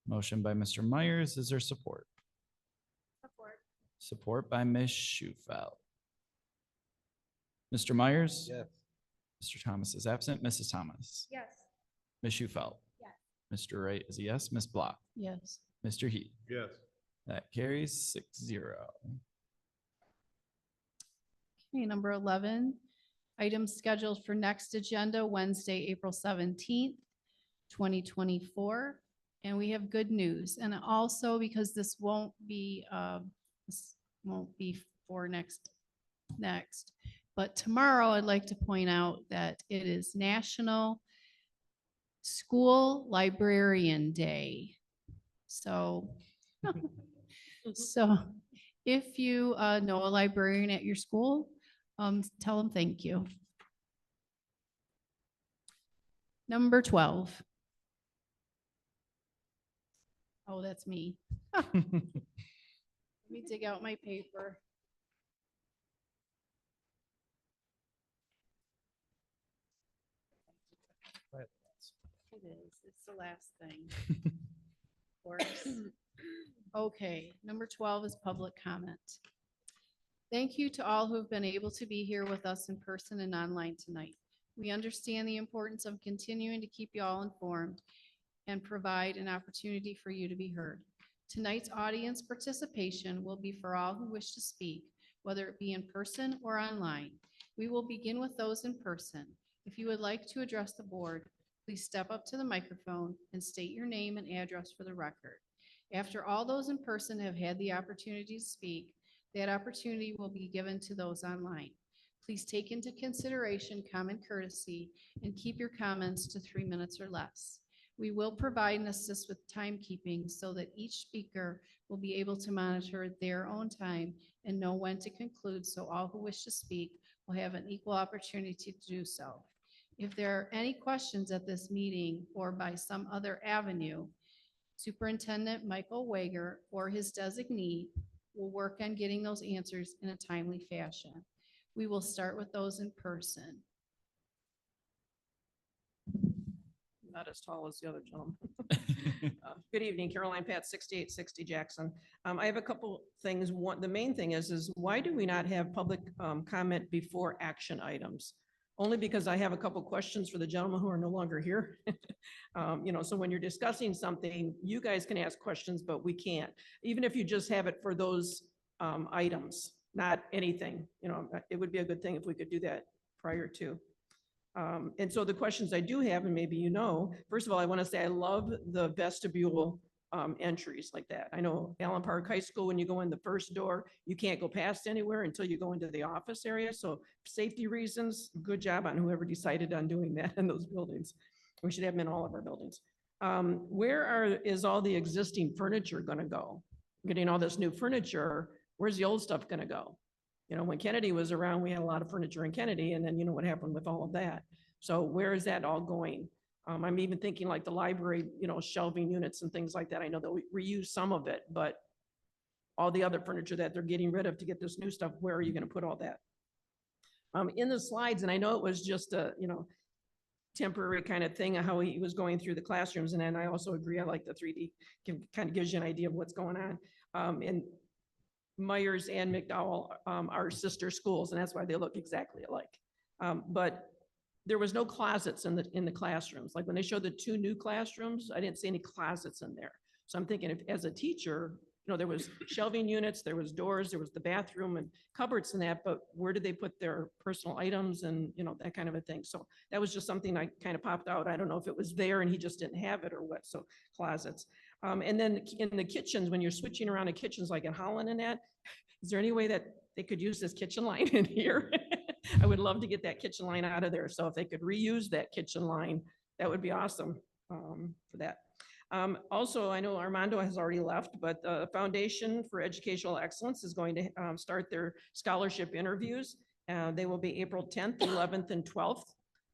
Motion by Mr. Myers. Is there support? Support. Support by Ms. Shufelt. Mr. Myers? Yes. Mr. Thomas is absent. Mrs. Thomas? Yes. Ms. Shufelt? Yes. Mr. Wright is a yes. Ms. Block? Yes. Mr. Heath? Yes. That carries 6-0. Okay, number 11, items scheduled for next agenda, Wednesday, April 17th, 2024. And we have good news. And also, because this won't be for next, but tomorrow I'd like to point out that it is National School Librarian Day. So, if you know a librarian at your school, tell them thank you. Number 12. Oh, that's me. Let me dig out my paper. It is. It's the last thing. Of course. Okay, number 12 is public comment. Thank you to all who have been able to be here with us in person and online tonight. We understand the importance of continuing to keep you all informed and provide an opportunity for you to be heard. Tonight's audience participation will be for all who wish to speak, whether it be in person or online. We will begin with those in person. If you would like to address the board, please step up to the microphone and state your name and address for the record. After all those in person have had the opportunity to speak, that opportunity will be given to those online. Please take into consideration common courtesy and keep your comments to 3 minutes or less. We will provide and assist with timekeeping so that each speaker will be able to monitor their own time and know when to conclude, so all who wish to speak will have an equal opportunity to do so. If there are any questions at this meeting or by some other avenue, Superintendent Michael Wager or his designee will work on getting those answers in a timely fashion. We will start with those in person. Not as tall as the other gentleman. Good evening, Caroline Pat, 6860 Jackson. I have a couple things. One, the main thing is why do we not have public comment before action items? Only because I have a couple questions for the gentlemen who are no longer here. So when you're discussing something, you guys can ask questions, but we can't. Even if you just have it for those items, not anything, it would be a good thing if we could do that prior to. And so the questions I do have, and maybe first of all, I want to say I love the vestibule entries like that. I know Allen Park High School, when you go in the first door, you can't go past anywhere until you go into the office area. So safety reasons, good job on whoever decided on doing that in those buildings. We should have them in all of our buildings. Is all the existing furniture going to go? Getting all this new furniture, where's the old stuff going to go? When Kennedy was around, we had a lot of furniture in Kennedy, and then what happened with all of that. So where is that all going? I'm even thinking like the library, shelving units and things like that. I know they'll reuse some of it, but all the other furniture that they're getting rid of to get this new stuff, where are you going to put all that? In the slides, and I know it was just a, temporary kind of thing of how he was going through the classrooms. And then I also agree, I like the 3D, kind of gives you an idea of what's going on. And Myers and McDowell are sister schools, and that's why they look exactly alike. But there was no closets in the classrooms. Like when they showed the 2 new classrooms, I didn't see any closets in there. So I'm thinking, if as a teacher, there was shelving units, there was doors, there was the bathroom and cupboards and that, but where did they put their personal items and, that kind of a thing. So that was just something I kind of popped out. I don't know if it was there and he just didn't have it or what. So closets. And then in the kitchens, when you're switching around to kitchens like in Holland and that, is there any way that they could use this kitchen line in here? I would love to get that kitchen line out of there. So if they could reuse that kitchen line, that would be awesome for that. Also, I know Armando has already left, but the Foundation for Educational Excellence is going to start their scholarship interviews. They will be April 10th, 11th, and 12th.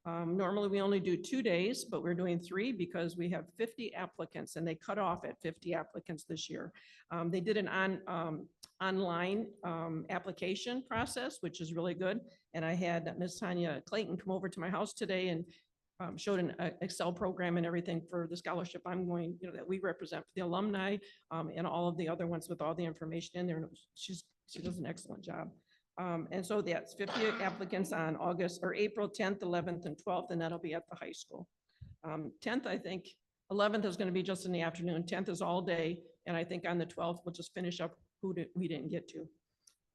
Normally, we only do 2 days, but we're doing 3 because we have 50 applicants, and they cut off at 50 applicants this year. They did an online application process, which is really good. And I had Ms. Tanya Clayton come over to my house today and showed an Excel program and everything for the scholarship I'm going, that we represent for the alumni and all of the other ones with all the information in there. And she does an excellent job. And so that's 50 applicants on April 10th, 11th, and 12th, and that'll be at the high school. 10th, I think, 11th is going to be just in the afternoon. 10th is all day. And I think on the 12th, we'll just finish up who we didn't get to.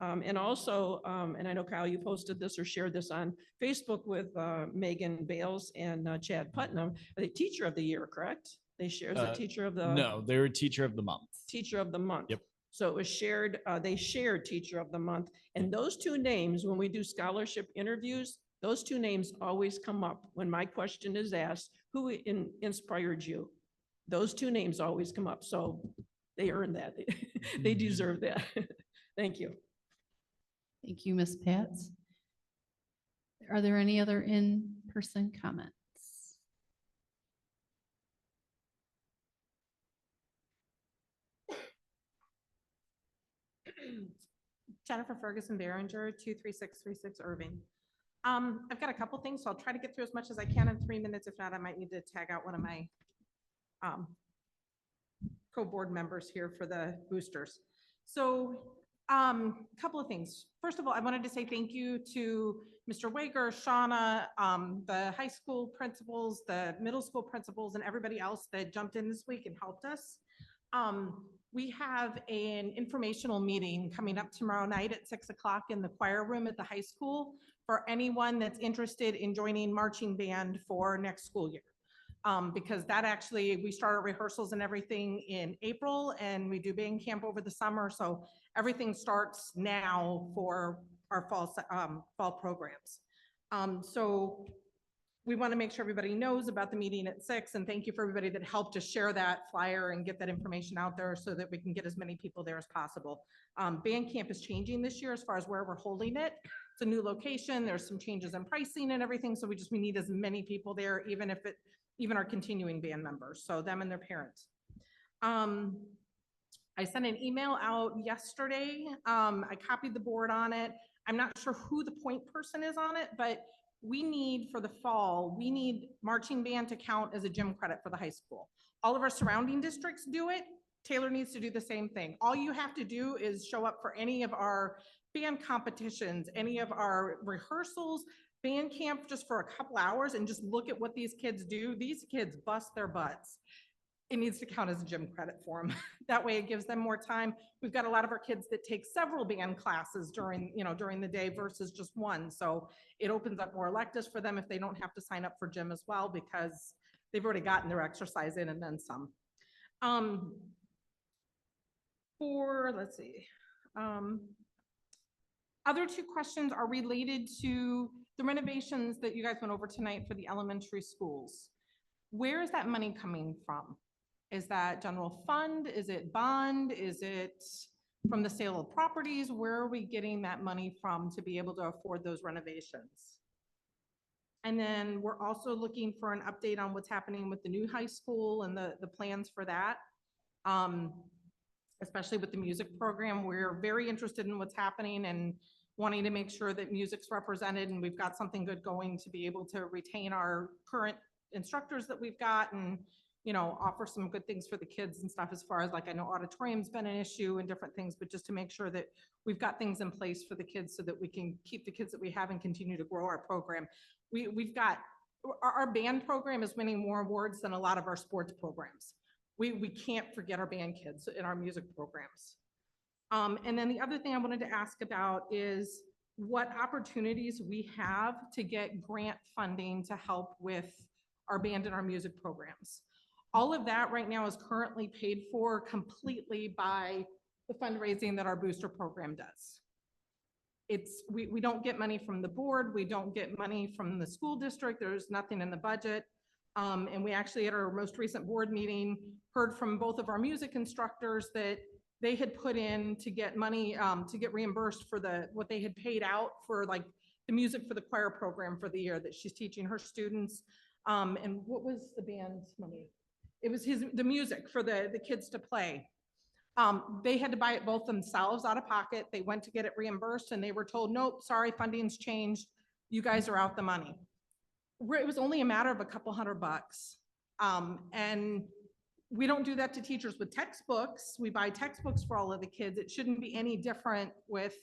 And also, and I know Kyle, you posted this or shared this on Facebook with Megan Bales and Chad Putnam, the teacher of the year, correct? They shared the teacher of the. No, they were teacher of the month. Teacher of the month. Yep. So it was shared, they shared teacher of the month. And those 2 names, when we do scholarship interviews, those 2 names always come up when my question is asked, who inspired you? Those 2 names always come up. So they earned that. They deserve that. Thank you. Thank you, Ms. Pats. Are there any other in-person comments? Jennifer Ferguson Behringer, 23636 Irving. I've got a couple things, so I'll try to get through as much as I can in 3 minutes. If not, I might need to tag out one of my co-board members here for the boosters. So a couple of things. First of all, I wanted to say thank you to Mr. Wager, Shauna, the high school principals, the middle school principals, and everybody else that jumped in this week and helped us. We have an informational meeting coming up tomorrow night at 6 o'clock in the choir room at the high school for anyone that's interested in joining marching band for next school year. Because that actually, we start our rehearsals and everything in April, and we do band camp over the summer. So everything starts now for our fall programs. So we want to make sure everybody knows about the meeting at 6, and thank you for everybody that helped to share that flyer and get that information out there so that we can get as many people there as possible. Band camp is changing this year as far as where we're holding it. It's a new location. There's some changes in pricing and everything. So we need as many people there, even our continuing band members, so them and their parents. I sent an email out yesterday. I copied the board on it. I'm not sure who the point person is on it, but we need for the fall, we need marching band to count as a gym credit for the high school. All of our surrounding districts do it. Taylor needs to do the same thing. All you have to do is show up for any of our band competitions, any of our rehearsals, band camp just for a couple hours, and just look at what these kids do. These kids bust their butts. It needs to count as a gym credit for them. That way it gives them more time. We've got a lot of our kids that take several band classes during the day versus just one. So it opens up more electives for them if they don't have to sign up for gym as well, because they've already gotten their exercise in and then some. Let's see. Other two questions are related to the renovations that you guys went over tonight for the elementary schools. Where is that money coming from? Is that general fund? Is it bond? Is it from the sale of properties? Where are we getting that money from to be able to afford those renovations? And then we're also looking for an update on what's happening with the new high school and the plans for that. Especially with the music program. We're very interested in what's happening and wanting to make sure that music's represented, and we've got something good going to be able to retain our current instructors that we've got, and offer some good things for the kids and stuff, as far as, like, I know auditorium's been an issue and different things, but just to make sure that we've got things in place for the kids so that we can keep the kids that we have and continue to grow our program. We've got our band program is winning more awards than a lot of our sports programs. We can't forget our band kids in our music programs. And then the other thing I wanted to ask about is what opportunities we have to get grant funding to help with our band and our music programs. All of that right now is currently paid for completely by the fundraising that our booster program does. We don't get money from the board. We don't get money from the school district. There's nothing in the budget. And we actually, at our most recent board meeting, heard from both of our music instructors that they had put in to get money, to get reimbursed for what they had paid out for, like, the music for the choir program for the year that she's teaching her students. And what was the band's money? It was the music for the kids to play. They had to buy it both themselves out of pocket. They went to get it reimbursed and they were told, nope, sorry, funding's changed. You guys are out the money. It was only a matter of a couple $100. And we don't do that to teachers with textbooks. We buy textbooks for all of the kids. It shouldn't be any different with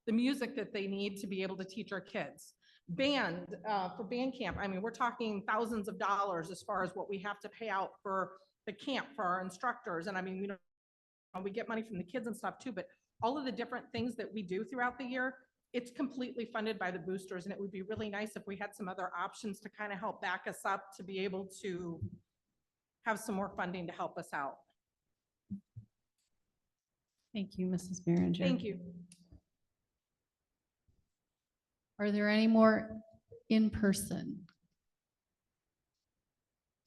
the music that they need to be able to teach our kids. Band, for band camp, I mean, we're talking thousands of dollars as far as what we have to pay out for the camp for our instructors. And I mean, we get money from the kids and stuff too, but all of the different things that we do throughout the year, it's completely funded by the boosters. And it would be really nice if we had some other options to kind of help back us up to be able to have some more funding to help us out. Thank you, Mrs. Berenger. Thank you. Are there any more in person?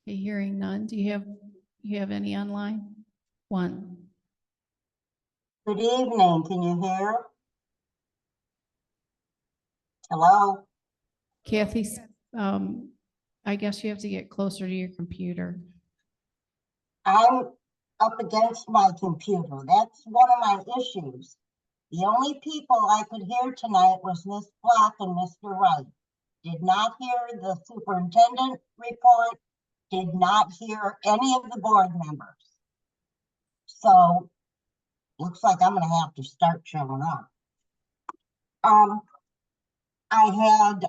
Okay, hearing none. Do you have any online? One. Good evening. Can you hear? Hello? Kathy, I guess you have to get closer to your computer. I'm up against my computer. That's one of my issues. The only people I could hear tonight was Miss Black and Mr. Wright. Did not hear the superintendent report, did not hear any of the board members. So looks like I'm gonna have to start showing up. I had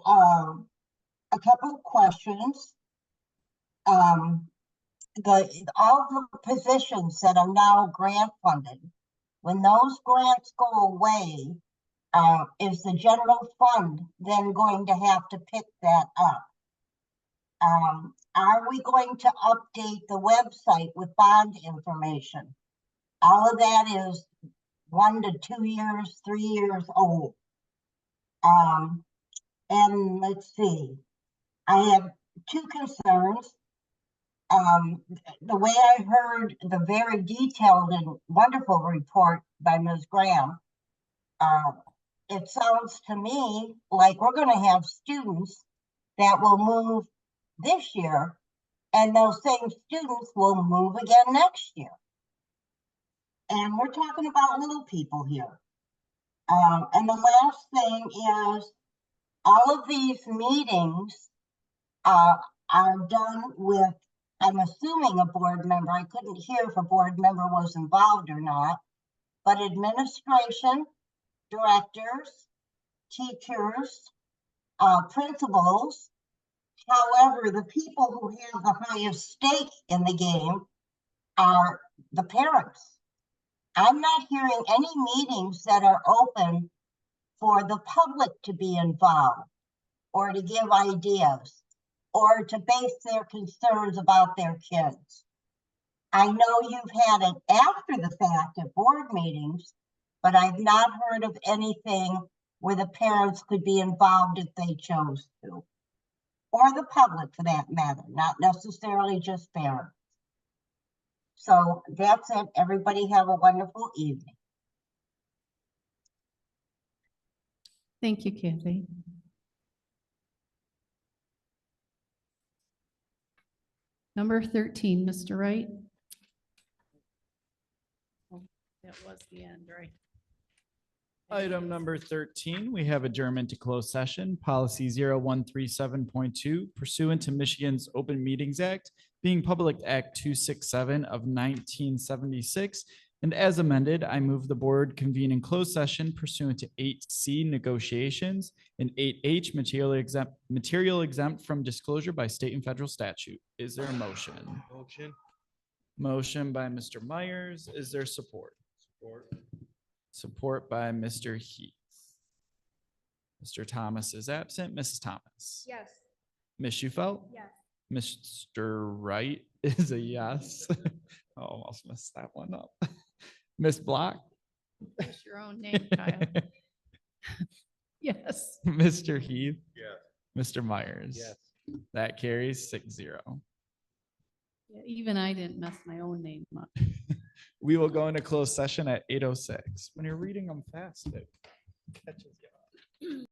a couple of questions. all the positions that are now grant funded, when those grants go away, is the general fund then going to have to pick that up? Are we going to update the website with bond information? All of that is 1 to 2 years, 3 years old. And let's see, I have two concerns. The way I heard the very detailed and wonderful report by Ms. Graham, it sounds to me like we're going to have students that will move this year, and those same students will move again next year. And we're talking about little people here. And the last thing is, all of these meetings are done with, I'm assuming, a board member. I couldn't hear if a board member was involved or not, but administration, directors, teachers, principals. However, the people who have the highest stake in the game are the parents. I'm not hearing any meetings that are open for the public to be involved or to give ideas or to base their concerns about their kids. I know you've had it after the fact at board meetings, but I've not heard of anything where the parents could be involved if they chose to. Or the public for that matter, not necessarily just parents. So that's it. Everybody have a wonderful evening. Thank you, Kathy. Number 13, Mr. Wright. That was the end, right? Item number 13, we have adjournment to closed session, policy 0137.2 pursuant to Michigan's Open Meetings Act, being Public Act 267 of 1976. And as amended, I move the board convene in closed session pursuant to 8C negotiations and 8H material exempt from disclosure by state and federal statute. Is there a motion? Motion. Motion by Mr. Myers. Is there support? Support. Support by Mr. Heath. Mr. Thomas is absent. Mrs. Thomas. Yes. Ms. Shufelt? Yes. Mr. Wright is a yes. I almost messed that one up. Ms. Block? That's your own name, Kyle. Yes. Mr. Heath? Yes. Mr. Myers? Yes. That carries 6-0. Yeah, even I didn't mess my own name up. We will go into closed session at 8:06. When you're reading them fast, it catches you.